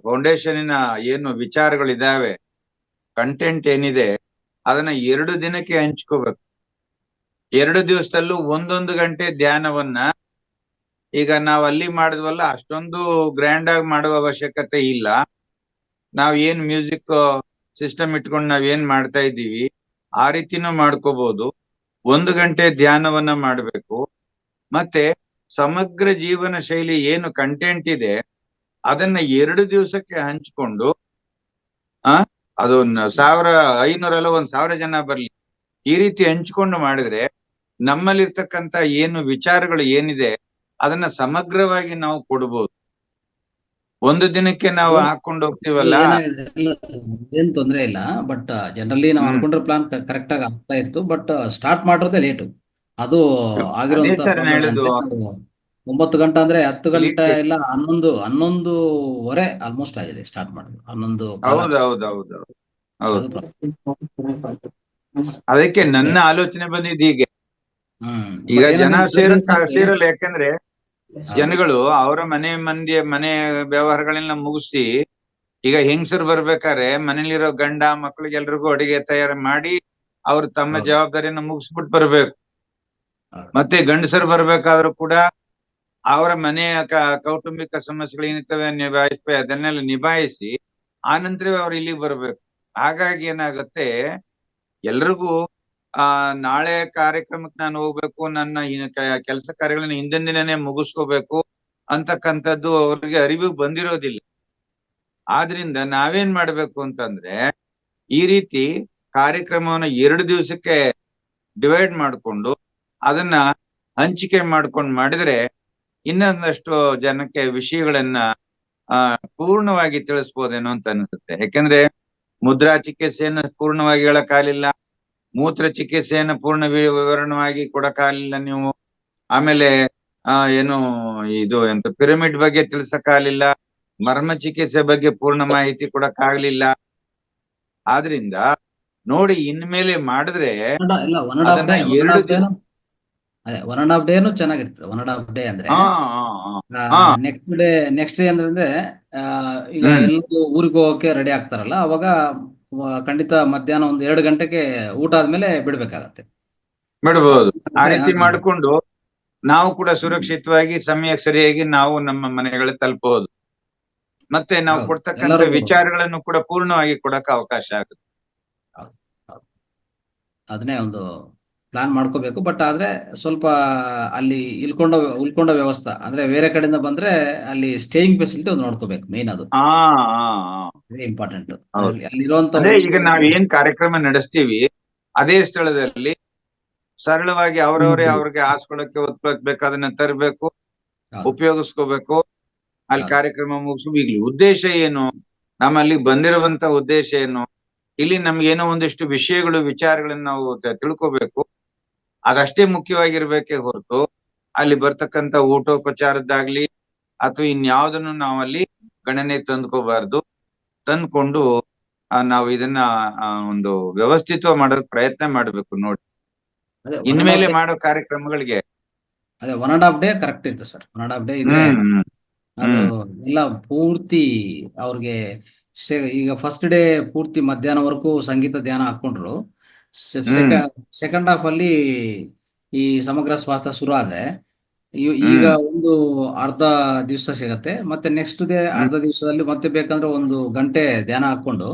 ಫೌಂಡೇಶನಿನ ಏನು ವಿಚಾರಗಳಿದಾವೆ, ಕಂಟೆಂಟ್ ಏನಿದೆ, ಅದನ್ನ 2 ದಿನಕ್ಕೆ ಹಂಚ್ಕೋಬೇಕು. 2 ದಿವಸದಲ್ಲೂ 1 ಗಂಟೆ ಧ್ಯಾನವನ್ನ ಈಗ ನಾವ್ ಅಲ್ಲಿ ಮಾಡಿದ್ವಲ್ಲ ಅಷ್ಟೊಂದು ಗ್ರ್ಯಾಂಡ್ ಆಗಿ ಮಾಡುವ ಅವಶ್ಯಕತೆ ಇಲ್ಲ. ನಾವ್ ಏನ್ ಮ್ಯೂಸಿಕ್ ಸಿಸ್ಟಮ್ ಇಟ್ಕೊಂಡು ನಾವ್ ಏನ್ ಮಾಡ್ತಾ ಇದ್ದೀವಿ ಆ ರೀತಿನೂ ಮಾಡ್ಕೋಬಹುದು. 1 ಗಂಟೆ ಧ್ಯಾನವನ್ನ ಮಾಡ್ಬೇಕು. ಮತ್ತೆ ಸಮಗ್ರ ಜೀವನ ಶೈಲಿ ಏನು ಕಂಟೆಂಟ್ ಇದೆ ಅದನ್ನ 2 ದಿವಸಕ್ಕೆ ಹಂಚ್ಕೊಂಡು ಅದು 1500 ಅಲ್ಲ 1000 ಜನ ಬರ್ಲಿ, ಈ ರೀತಿ ಹಂಚ್ಕೊಂಡು ಮಾಡಿದ್ರೆ ನಮ್ಮಲ್ಲಿರ್ತಕ್ಕಂಥ ಏನು ವಿಚಾರಗಳು ಏನಿದೆ ಅದನ್ನ ಸಮಗ್ರವಾಗಿ ನಾವು ಕೊಡ್ಬೋದು. 1 ದಿನಕ್ಕೆ ನಾವು ಹಾಕೊಂಡು ಹೋಗ್ತೀವಲ್ಲ, ಏನ್ ತೊಂದ್ರೆ ಇಲ್ಲ. ಬಟ್ ಜನರಲಿ ನಾವು ಅನ್ಕೊಂಡ್ರೆ ಪ್ಲಾನ್ ಕರೆಕ್ಟ್ ಆಗಿ ಆಗ್ತಾ ಇತ್ತು. ಬಟ್ ಸ್ಟಾರ್ಟ್ ಮಾಡಿರೋದೇ ಲೇಟು. ಅದು ಆಗಿರುವಂತ 9 ಗಂಟೆ ಅಂದ್ರೆ 10 ಗಂಟೆ ಇಲ್ಲ 11:30 ಆಲ್ಮೋಸ್ಟ್ ಆಗಿದೆ ಸ್ಟಾರ್ಟ್ ಮಾಡಿದ್ರು. 11 ಹೌದು. ಅದಕ್ಕೆ ನನ್ನ ಆಲೋಚನೆ ಬಂದಿದ್ದು ಹೀಗೆ. ಈಗ ಜನ ಸೇರಲ್ಲ, ಯಾಕಂದ್ರೆ ಜನಗಳು ಅವರ ಮನೆ ವ್ಯವಹಾರಗಳನ್ನ ಮುಗಿಸಿ ಈಗ ಹೆಂಗಸರು ಬರ್ಬೇಕಾದ್ರೆ ಮನೇಲಿರೋ ಗಂಡ ಮಕ್ಕಳಿಗೆ ಎಲ್ರಿಗೂ ಅಡಿಗೆ ತಯಾರು ಮಾಡಿ ಅವ್ರು ತಮ್ಮ ಜವಾಬ್ದಾರಿಯನ್ನ ಮುಗಿಸ್ಬಿಟ್ಟು ಬರ್ಬೇಕು. ಮತ್ತೆ ಗಂಡಸರು ಬರ್ಬೇಕಾದ್ರೂ ಕೂಡ ಅವರ ಮನೆಯ ಕೌಟುಂಬಿಕ ಸಮಸ್ಯೆಗಳು ಏನಿರ್ತವೆ ಅದನ್ನೆಲ್ಲ ನಿಭಾಯಿಸಿ ಆನಂತರವೇ ಅವ್ರು ಇಲ್ಲಿಗೆ ಬರ್ಬೇಕು. ಹಾಗಾಗಿ ಏನಾಗುತ್ತೆ, ಎಲ್ರಿಗೂ ನಾಳೆ ಕಾರ್ಯಕ್ರಮಕ್ಕೆ ನಾನು ಹೋಗ್ಬೇಕು, ನನ್ನ ಕೆಲಸ ಕಾರ್ಯಗಳನ್ನ ಹಿಂದಿನ ದಿನನೇ ಮುಗಿಸ್ಕೋಬೇಕು ಅಂತಕ್ಕಂಥದ್ದು ಅವ್ರಿಗೆ ಅರಿವು ಬಂದಿರೋದಿಲ್ಲ. ಆದ್ರಿಂದ ನಾವೇನ್ ಮಾಡ್ಬೇಕು ಅಂತಂದ್ರೆ ಈ ರೀತಿ ಕಾರ್ಯಕ್ರಮವನ್ನ 2 ದಿವಸಕ್ಕೆ ಡಿವೈಡ್ ಮಾಡಿಕೊಂಡು ಅದನ್ನ ಹಂಚಿಕೆ ಮಾಡ್ಕೊಂಡು ಮಾಡಿದ್ರೆ ಇನ್ನೊಂದಷ್ಟು ಜನಕ್ಕೆ ವಿಷಯಗಳನ್ನ ಪೂರ್ಣವಾಗಿ ತಿಳಿಸ್ಬೋದೇನೋ ಅಂತ ಅನಿಸುತ್ತೆ. ಯಾಕಂದ್ರೆ ಮುದ್ರಾ ಚಿಕಿತ್ಸೆಯನ್ನ ಪೂರ್ಣವಾಗಿ ಹೇಳಕ್ಕಾಗಲಿಲ್ಲ, ಮೂತ್ರ ಚಿಕಿತ್ಸೆಯನ್ನ ಪೂರ್ಣ ವಿವರಣವಾಗಿ ಕೊಡಕ್ಕಾಗಲಿಲ್ಲ ನೀವು. ಆಮೇಲೆ ಏನು ಇದು ಎಂತ ಪಿರಮಿಡ್ ಬಗ್ಗೆ ತಿಳಿಸಕ್ಕಾಗಲಿಲ್ಲ, ಮರ್ಮ ಚಿಕಿತ್ಸೆ ಬಗ್ಗೆ ಪೂರ್ಣ ಮಾಹಿತಿ ಕೊಡಕ್ಕಾಗ್ಲಿಲ್ಲ. ಆದ್ರಿಂದ ನೋಡಿ ಇನ್ಮೇಲೆ ಮಾಡಿದ್ರೆ ಇಲ್ಲ, ಒನ್ ಅಂಡ್ ಹಾಫ್ ಅದನ್ನ ಡೇ, ಎರಡು ದಿವಸ ಅದೇ 1.5 ಡೇನು ಚೆನ್ನಾಗಿರ್ತದೆ. 1.5 ಡೇ ಅಂದ್ರೆ ನೆಕ್ಸ್ಟ್ ಡೇ ಅಂದ್ರೆ ಈಗ ಎಲ್ಲರೂ ಊರಿಗೆ ಹೋಗಕ್ಕೆ ರೆಡಿ ಆಗ್ತಾರಲ್ಲ, ಅವಾಗ ಖಂಡಿತ ಮಧ್ಯಾಹ್ನ ಒಂದು 2 ಗಂಟೆಗೆ ಊಟ ಆದ್ಮೇಲೆ ಬಿಡ್ಬೇಕಾಗತ್ತೆ. ಬಿಡ್ಬೋದು. ಆ ರೀತಿ ಮಾಡ್ಕೊಂಡು ನಾವು ಕೂಡ ಸುರಕ್ಷಿತವಾಗಿ ಸಮಯಕ್ಕೆ ಸರಿಯಾಗಿ ನಾವು ನಮ್ಮ ಮನೆಗಳಿಗೆ ತಲುಪಬಹುದು. ಮತ್ತೆ ನಾವು ಕೊಡ್ತಕ್ಕಂಥ ವಿಚಾರಗಳನ್ನು ಕೂಡ ಪೂರ್ಣವಾಗಿ ಕೊಡಕ್ಕೆ ಅವಕಾಶ ಆಗುತ್ತೆ. ಅದನ್ನೇ ಒಂದು ಪ್ಲಾನ್ ಮಾಡ್ಕೋಬೇಕು. ಬಟ್ ಆದ್ರೆ ಸ್ವಲ್ಪ ಅಲ್ಲಿ ಉಳ್ಕೊಂಡ ವ್ಯವಸ್ಥೆ ಅಂದ್ರೆ ಬೇರೆ ಕಡೆಯಿಂದ ಬಂದ್ರೆ ಅಲ್ಲಿ ಸ್ಟೇಯಿಂಗ್ ಫೆಸಿಲಿಟಿ ಒಂದು ನೋಡ್ಕೋಬೇಕು. ಮೇನ್ ಅದು ವೆರಿ ಇಂಪಾರ್ಟೆಂಟ್. ಅಲ್ಲಿರುವಂತ ಈಗ ನಾವ್ ಏನ್ ಕಾರ್ಯಕ್ರಮ ನಡೆಸ್ತೀವಿ ಅದೇ ಸ್ಥಳದಲ್ಲಿ ಸರಳವಾಗಿ ಅವ್ರವರೇ ಅವ್ರಿಗೆ ಹಾಸ್ಕೊಳಕ್ಕೆ ಒತ್ಕೊಳಕ್ ಬೇಕಾದನ್ನ ತರಬೇಕು, ಉಪಯೋಗಿಸ್ಕೋಬೇಕು, ಅಲ್ಲಿ ಕಾರ್ಯಕ್ರಮ ಮುಗಿಸ್ಬೇಕು. ಈಗಲಿ ಉದ್ದೇಶ ಏನು, ನಮ್ಮಲ್ಲಿ ಬಂದಿರುವಂತ ಉದ್ದೇಶ ಏನು, ಇಲ್ಲಿ ನಮ್ಗೆ ಏನೋ ಒಂದಿಷ್ಟು ವಿಷಯಗಳು ವಿಚಾರಗಳನ್ನ ನಾವು ತಿಳ್ಕೋಬೇಕು, ಅದಷ್ಟೇ ಮುಖ್ಯವಾಗಿರ್ಬೇಕೇ ಹೊರತು ಅಲ್ಲಿ ಬರ್ತಕ್ಕಂಥ ಊಟೋಪಚಾರದ್ದಾಗ್ಲಿ ಅಥವಾ ಇನ್ಯಾವುದನ್ನು ನಾವಲ್ಲಿ ಗಣನೆ ತಂದ್ಕೋಬಾರ್ದು. ತಂದ್ಕೊಂಡು ನಾವು ಇದನ್ನ ಒಂದು ವ್ಯವಸ್ಥಿತ ಮಾಡೋಕ್ ಪ್ರಯತ್ನ ಮಾಡ್ಬೇಕು. ನೋಡಿ ಇನ್ಮೇಲೆ ಮಾಡೋ ಕಾರ್ಯಕ್ರಮಗಳಿಗೆ ಅದೇ 1.5 ಡೇ ಕರೆಕ್ಟ್ ಇರ್ತದೆ ಸರ್. 1.5 ಡೇ ಇದ್ರೆ ಅದು ಎಲ್ಲ ಪೂರ್ತಿ ಅವ್ರಿಗೆ ಈಗ ಫಸ್ಟ್ ಡೇ ಪೂರ್ತಿ ಮಧ್ಯಾಹ್ನವರೆಗೂ ಸಂಗೀತ ಧ್ಯಾನ ಹಾಕೊಂಡ್ರು. ಸೆಕೆಂಡ್ ಹಾಫ್ ಅಲ್ಲಿ ಈ ಸಮಗ್ರ ಸ್ವಾಸ್ಥ್ಯ ಶುರು ಆದ್ರೆ ಈಗ ಒಂದು ಅರ್ಧ ದಿವಸ ಸಿಗತ್ತೆ. ಮತ್ತೆ ನೆಕ್ಸ್ಟ್ ಡೇ ಅರ್ಧ ದಿವಸದಲ್ಲಿ ಮತ್ತೆ ಬೇಕಂದ್ರೆ 1 ಗಂಟೆ ಧ್ಯಾನ ಹಾಕೊಂಡು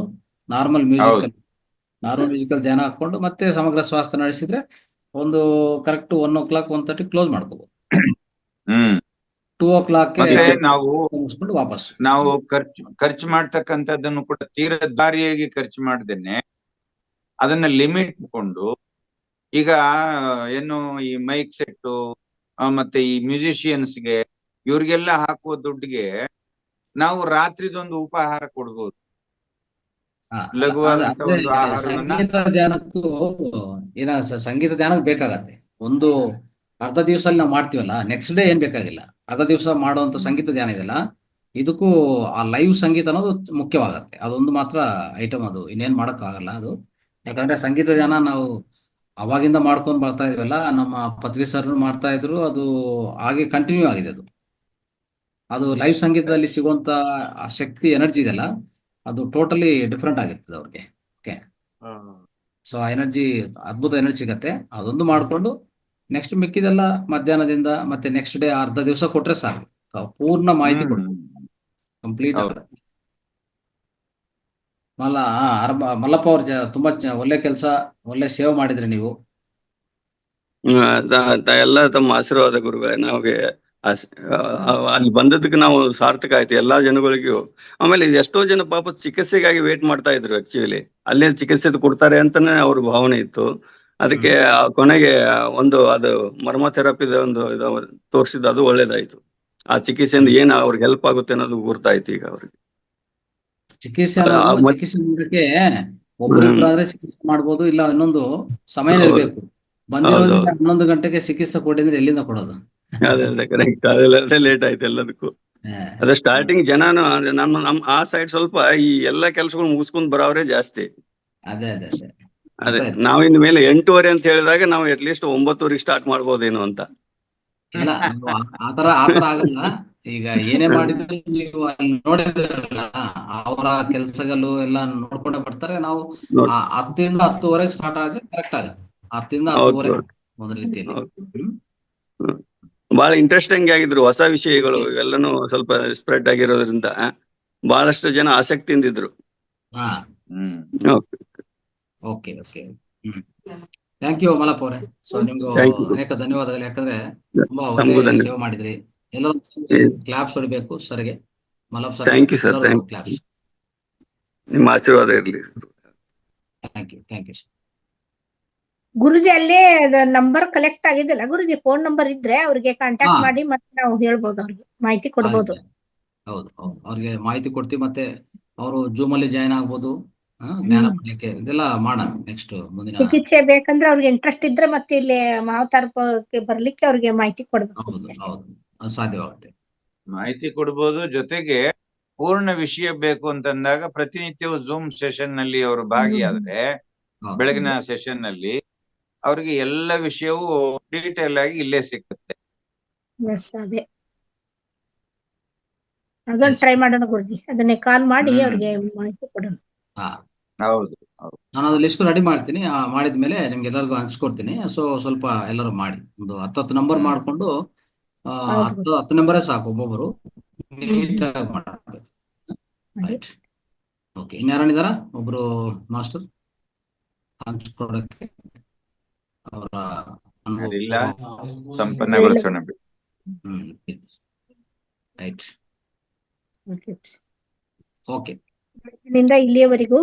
ನಾರ್ಮಲ್ ಮ್ಯೂಸಿಕಲ್ ಧ್ಯಾನ ಹಾಕೊಂಡು ಮತ್ತೆ ಸಮಗ್ರ ಸ್ವಾಸ್ಥ್ಯ ನಡೆಸಿದ್ರೆ ಒಂದು ಕರೆಕ್ಟ್ 1 o'clock 1:30 ಕ್ಲೋಸ್ ಮಾಡ್ಕೋಬಹುದು. 2 o'clock ವಾಪಸ್ ನಾವು ಖರ್ಚು ಮಾಡ್ತಕ್ಕಂಥದ್ದನ್ನು ಕೂಡ ತೀರದಾರಿಯಾಗಿ ಖರ್ಚು ಮಾಡ್ದೇನೆ ಅದನ್ನ ಲಿಮಿಟ್ ಕೊಂಡು, ಈಗ ಏನು ಈ ಮೈಕ್ ಸೆಟ್ಟು ಮತ್ತೆ ಈ ಮ್ಯೂಸಿಷಿಯನ್ಸ್ಗೆ ಇವ್ರಿಗೆಲ್ಲ ಹಾಕುವ ದುಡ್ಡಿಗೆ ನಾವು ರಾತ್ರಿದೊಂದು ಉಪಹಾರ ಕೊಡ್ಬೋದು. ಲಘುವಾದಂತ ಒಂದು ಆಹಾರವನ್ನ ಸಂಗೀತ ಧ್ಯಾನಕ್ಕೆ ಬೇಕಾಗತ್ತೆ. ಒಂದು ಅರ್ಧ ದಿವಸ ನಾವು ಮಾಡ್ತೀವಲ್ಲ, ನೆಕ್ಸ್ಟ್ ಡೇ ಏನ್ ಬೇಕಾಗಿಲ್ಲ. ಅರ್ಧ ದಿವಸ ಮಾಡುವಂತ ಸಂಗೀತ ಧ್ಯಾನ ಇದೆಯಲ್ಲ, ಇದಕ್ಕೂ ಆ ಲೈವ್ ಸಂಗೀತ ಅನ್ನೋದು ಮುಖ್ಯವಾಗತ್ತೆ. ಅದೊಂದು ಮಾತ್ರ ಐಟಮ್, ಅದು ಇನ್ನೇನ್ ಮಾಡಕ್ ಆಗಲ್ಲ ಅದು. ಯಾಕಂದ್ರೆ ಸಂಗೀತ ಧ್ಯಾನ ನಾವು ಅವಾಗಿಂದ ಮಾಡ್ಕೊಂಡ್ ಬರ್ತಾ ಇದೀವಲ್ಲ, ನಮ್ಮ ಪತ್ರಿ ಸರ್ ಮಾಡ್ತಾ ಇದ್ರು, ಅದು ಹಾಗೆ ಕಂಟಿನ್ಯೂ ಆಗಿದೆ. ಅದು ಲೈವ್ ಸಂಗೀತದಲ್ಲಿ ಸಿಗುವಂತ ಶಕ್ತಿ, ಎನರ್ಜಿ ಇದೆಯಲ್ಲ, ಅದು ಟೋಟಲಿ ಡಿಫ್ರೆಂಟ್ ಆಗಿರ್ತದೆ ಅವ್ರಿಗೆ. ಓಕೆ, ಸೊ ಆ ಎನರ್ಜಿ, ಅದ್ಭುತ ಎನರ್ಜಿ ಸಿಗತ್ತೆ. ಅದೊಂದು ಮಾಡ್ಕೊಂಡು ನೆಕ್ಸ್ಟ್ ಮಿಕ್ಕಿದೆಲ್ಲ ಮಧ್ಯಾಹ್ನದಿಂದ ಮತ್ತೆ ನೆಕ್ಸ್ಟ್ ಡೇ ಅರ್ಧ ದಿವಸ ಕೊಟ್ರೆ ಸಾಕು, ಪೂರ್ಣ ಮಾಹಿತಿ ಕೊಡ್ಬೋದು, ಕಂಪ್ಲೀಟ್ ಆಗುತ್ತೆ. ಮಲ್ಲಪ್ಪ ಅವ್ರ ತುಂಬಾ ಒಳ್ಳೆ ಕೆಲಸ, ಒಳ್ಳೆ ಸೇವೆ ಮಾಡಿದ್ರಿ ನೀವು. ಎಲ್ಲ ತಮ್ಮ ಆಶೀರ್ವಾದ ಗುರುಗಳೇ. ನಮಗೆ ಅಲ್ಲಿ ಬಂದದಕ್ಕೆ ನಾವು ಸಾರ್ಥಕ ಆಯ್ತು ಎಲ್ಲಾ ಜನಗಳಿಗೂ. ಆಮೇಲೆ ಎಷ್ಟೋ ಜನ ಪಾಪ ಚಿಕಿತ್ಸೆಗಾಗಿ ವೇಟ್ ಮಾಡ್ತಾ ಇದ್ರು. ಆಕ್ಚುಲಿ ಅಲ್ಲೇ ಚಿಕಿತ್ಸೆ ಕೊಡ್ತಾರೆ ಅಂತಾನೆ ಅವ್ರ ಭಾವನೆ ಇತ್ತು. ಅದಕ್ಕೆ ಕೊನೆಗೆ ಅದು ಮರ್ಮ ಥೆರಪಿದ ಒಂದು ತೋರಿಸಿದ್ದು, ಅದು ಒಳ್ಳೇದಾಯ್ತು. ಆ ಚಿಕಿತ್ಸೆಯಿಂದ ಏನ್ ಅವ್ರಿಗೆ ಹೆಲ್ಪ್ ಆಗುತ್ತೆ ಅನ್ನೋದು ಗುರ್ತಾಯ್ತು ಈಗ ಅವ್ರಿಗೆ. ಚಿಕಿತ್ಸೆ ಮಾಡೋಕೆ ಒಬ್ಬರಿಬ್ರು ಆದ್ರೆ ಚಿಕಿತ್ಸೆ ಮಾಡ್ಬೋದು, ಇಲ್ಲ ಇನ್ನೊಂದು ಸಮಯ ಇರ್ಬೇಕು. ಬಂದಿರೋದ್ರಿಂದ 11 ಗಂಟೆಗೆ ಚಿಕಿತ್ಸೆ ಕೊಟ್ಟಿದ್ರೆ ಎಲ್ಲಿಂದ ಕೊಡೋದು? ಅದೇ ಕರೆಕ್ಟ್, ಅದೆಲ್ಲ ಲೇಟ್ ಆಯ್ತು ಎಲ್ಲದಕ್ಕೂ. ಅದೇ ಸ್ಟಾರ್ಟಿಂಗ್ ಜನನು ನಮ್ ಆ ಸೈಡ್ ಸ್ವಲ್ಪ ಈ ಎಲ್ಲಾ ಕೆಲ್ಸಗಳು ಮುಗಿಸ್ಕೊಂಡ್ ಬರೋವ್ರೆ ಜಾಸ್ತಿ. ಅದೇ ನಾವ್ ಇನ್ ಮೇಲೆ 8:30 ಅಂತ ಹೇಳಿದಾಗ ನಾವು ಅಟ್ಲೀಸ್ಟ್ 9:00 ಸ್ಟಾರ್ಟ್ ಮಾಡ್ಬೋದೇನೋ ಅಂತ. ಇಲ್ಲ, ಆತರ ಆಗಲ್ಲ. ಈಗ ಏನೇ ಮಾಡಿದ್ರು ನೀವು ಅಲ್ಲಿ ನೋಡಿದ್ರಲ್ಲ, ಅವರ ಕೆಲ್ಸಗಳು ಎಲ್ಲ ನೋಡ್ಕೊಂಡೆ ಬರ್ತಾರೆ. ನಾವು 10 ಇಂದ 10:30 ಸ್ಟಾರ್ಟ್ ಆದ್ರೆ ಕರೆಕ್ಟ್ ಆಗತ್ತೆ. 10 ಇಂದ 10:30 ಒಂದು ರೀತಿಯಲ್ಲಿ. ಬಹಳ ಇಂಟ್ರೆಸ್ಟಿಂಗ್ ಆಗಿದ್ರು ಹೊಸ ವಿಷಯಗಳು ಇವೆಲ್ಲನೂ ಸ್ವಲ್ಪ ಸ್ಪ್ರೆಡ್ ಆಗಿರೋದ್ರಿಂದ ಬಹಳಷ್ಟು ಜನ ಆಸಕ್ತಿಯಿಂದ ಇದ್ರು. ಓಕೆ, ಥ್ಯಾಂಕ್ ಯು ಮಲ್ಲಪ್ಪ ಅವರೇ. ಸೊ ನಿಮ್ಗೆ ಅನೇಕ ಧನ್ಯವಾದಗಳು. ಯಾಕಂದ್ರೆ ತುಂಬಾ ಒಳ್ಳೆ ಸೇವೆ ಮಾಡಿದ್ರಿ. ಎಲ್ಲರೂ ಕ್ಲಾಪ್ಸ್ ಹೊಡಿಬೇಕು ಸರ್ಗೆ, Mallappa sir. Thank you sir, claps. ನಿಮ್ಮ ಆಶೀರ್ವಾದ ಇರ್ಲಿ. Thank you sir. ಗುರುಜಿ ಅಲ್ಲೇ ನಂಬರ್ ಕಲೆಕ್ಟ್ ಆಗಿದಿಲ್ಲ ಗುರುಜಿ, ಫೋನ್ ನಂಬರ್ ಇದ್ರೆ ಅವ್ರಿಗೆ ಕಾಂಟ್ಯಾಕ್ಟ್ ಹಾ. ಮಾಡಿ ಮತ್ತೆ ನಾವು ಹೇಳ್ಬೋದು, ಅವ್ರಿಗೆ ಮಾಹಿತಿ ಕೊಡ್ಬೋದು. ಆಯ್ತು. ಹೌದು ಹೌದು, ಅವ್ರಿಗೆ ಮಾಹಿತಿ ಕೊಡ್ತೀವಿ. ಮತ್ತೆ ಅವರು ಜೂಮ್ ಅಲ್ಲಿ ಜಾಯ್ನ್ ಆಗ್ಬೋದು, ಜ್ಞಾನ ಪಡೆಯಕ್ಕೆ ಇದೆಲ್ಲ ಮಾಡೋಣ ನೆಕ್ಸ್ಟ್ ಮುಂದಿನ. ಚಿಕಿತ್ಸೆ ಬೇಕಂದ್ರೆ ಅವ್ರಿಗೆ ಇಂಟ್ರೆಸ್ಟ್ ಇದ್ರೆ ಮತ್ತೆ ಇಲ್ಲಿ ಮಾವತಾರಕ್ಕೆ ಬರ್ಲಿಕ್ಕೆ ಅವ್ರಿಗೆ ಮಾಹಿತಿ ಕೊಡ್ಬೇಕು. ಹೌದು ಹೌದು, ಅದು ಸಾಧ್ಯವಾಗುತ್ತೆ. ಮಾಹಿತಿ ಕೊಡ್ಬೋದು. ಜೊತೆಗೆ ಪೂರ್ಣ ವಿಷಯ ಬೇಕು ಅಂತಂದಾಗ ಪ್ರತಿನಿತ್ಯವೂ ಝೂಮ್ ಸೆಷನ್ ನಲ್ಲಿ ಅವರು ಭಾಗಿಯಾದ್ರೆ ಹೌದು. ಬೆಳಗಿನ ಸೆಷನ್ ನಲ್ಲಿ ಅವ್ರಿಗೆ ಎಲ್ಲ ವಿಷಯವೂ ಡೀಟೇಲ್ ಆಗಿ ಇಲ್ಲೇ ಸಿಕ್ಕುತ್ತೆ. ಎಸ್, ಅದೇ ಅದನ್ನ Yes. ಟ್ರೈ ಮಾಡೋಣ ಗುರುಜಿ, ಅದನ್ನೇ ಕಾಲ್ ಮಾಡಿ ಅವ್ರಿಗೆ ಮಾಹಿತಿ ಕೊಡೋಣ. ಹಾ, ಹೌದು ಹೌದು. ನಾನು ಅದು ಲಿಸ್ಟ್ ರೆಡಿ ಮಾಡ್ತೀನಿ. ಮಾಡಿದ್ಮೇಲೆ ನಿಮ್ಗೆ ಎಲ್ಲರಿಗೂ ಹಂಚ್ಕೊಡ್ತೀನಿ. ಸೊ ಸ್ವಲ್ಪ ಎಲ್ಲರೂ ಮಾಡಿ, ಒಂದು 10 ನಂಬರ್ ಮಾಡ್ಕೊಂಡು, ಹೌದು. 10 ನಂಬರೇ ಸಾಕು ಒಬ್ಬೊಬ್ಬರು. ನೀಟಾಗಿ ಮಾಡ್ಬೇಕು. Right, okay. ಇನ್ಯಾರಣಿದಾರ ಒಬ್ರು ಮಾಸ್ಟರ್ ಹಂಚ್ಕೊಡಕ್ಕೆ? ಅವರ ಯಾರಿಲ್ಲ, ಸಂಪನ್ನಗೊಳಿಸೋಣ. Right, okay. ನಿಂದ ಇಲ್ಲಿಯವರೆಗೂ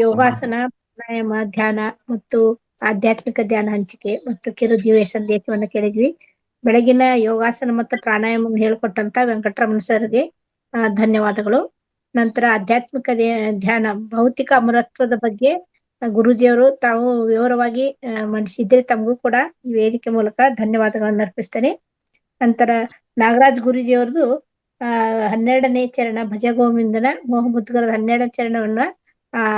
ಯೋಗಾಸನ, ಪ್ರಾಣಾಯಾಮ, ಧ್ಯಾನ ಮತ್ತು ಆಧ್ಯಾತ್ಮಿಕ ಧ್ಯಾನ ಹಂಚಿಕೆ ಮತ್ತು ಕಿರು ದಿವ್ಯ ಸಂದೇಶವನ್ನು ಕೇಳಿದ್ವಿ. ಬೆಳಗಿನ ಯೋಗಾಸನ ಮತ್ತು ಪ್ರಾಣಾಯಾಮ ಹೇಳ್ಕೊಟ್ಟಂತ ವೆಂಕಟರಮಣ ಸರ್ಗೆ ಧನ್ಯವಾದಗಳು. ನಂತರ ಆಧ್ಯಾತ್ಮಿಕ ಧ್ಯಾನ, ಭೌತಿಕ ಅಮರತ್ವದ ಬಗ್ಗೆ ಗುರೂಜಿಯವರು ತಾವು ವಿವರವಾಗಿ ಮಂಡಿಸಿದ್ರೆ ತಮಗೂ ಕೂಡ ಈ ವೇದಿಕೆ ಮೂಲಕ ಧನ್ಯವಾದಗಳನ್ನು ಅರ್ಪಿಸ್ತೇನೆ. ನಂತರ ನಾಗರಾಜ್ ಗುರೂಜಿಯವ್ರದ್ದು 12ನೇ ಚರಣ ಭಜಗೋವಿಂದನ ಮೋಹಮುದ್ಗರದ 12ನೇ ಚರಣವನ್ನ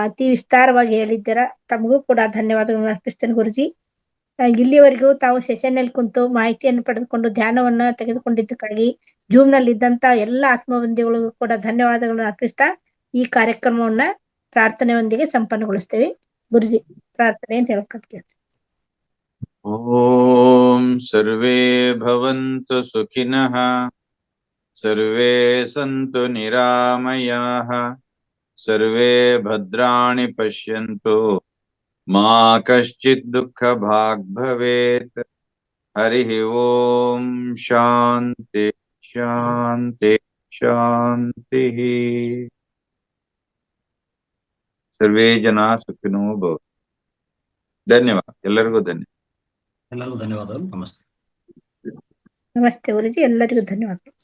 ಅತಿ ವಿಸ್ತಾರವಾಗಿ ಹೇಳಿದ್ದೀರಾ. ತಮಗೂ ಕೂಡ ಧನ್ಯವಾದಗಳನ್ನು ಅರ್ಪಿಸ್ತೇನೆ ಗುರುಜಿ. ಇಲ್ಲಿವರೆಗೂ ತಾವು ಸೆಷನ್ ನಲ್ಲಿ ಕುಂತು ಮಾಹಿತಿಯನ್ನು ಪಡೆದುಕೊಂಡು ಧ್ಯಾನವನ್ನ ತೆಗೆದುಕೊಂಡಿದ್ದಕ್ಕಾಗಿ ಜೂಮ್ ನಲ್ಲಿ ಇದ್ದಂತ ಎಲ್ಲ ಆತ್ಮಬಂಧಿಗಳಿಗೂ ಕೂಡ ಧನ್ಯವಾದಗಳನ್ನು ಅರ್ಪಿಸ್ತಾ ಈ ಕಾರ್ಯಕ್ರಮವನ್ನ ಪ್ರಾರ್ಥನೆಯೊಂದಿಗೆ ಸಂಪನ್ನಗೊಳಿಸ್ತೇವೆ. ಗುರುಜಿ, ಪ್ರಾರ್ಥನೆಯನ್ನು ಹೇಳ್ಕೊಳ್ತೇವೆ. ಓಂ ಸರ್ವೇ ಭವಂತು ಸುಖಿನಃ, ಸರ್ವೇ ಸಂತು ನಿರಾಮಯಾಃ, ಸರ್ವೇ ಭದ್ರಾಣಿ ಪಶ್ಯಂತು, ಮಾ ಕಶ್ಚಿತ್ ದುಃಖ ಭಾಗ್ ಭವೇತ್. ಹರಿ ಓಂ. ಶಾಂತಿ ಶಾಂತಿ ಶಾಂತಿ. ಸರ್ವೇ ಜನ ಸುಖಿನೋ ಭವಂತು. ಧನ್ಯವಾದ ಎಲ್ಲರಿಗೂ. ಎಲ್ಲರಿಗೂ ಧನ್ಯವಾದಗಳು. ನಮಸ್ತೆ. ನಮಸ್ತೆ ಗುರುಜಿ, ಎಲ್ಲರಿಗೂ ಧನ್ಯವಾದಗಳು.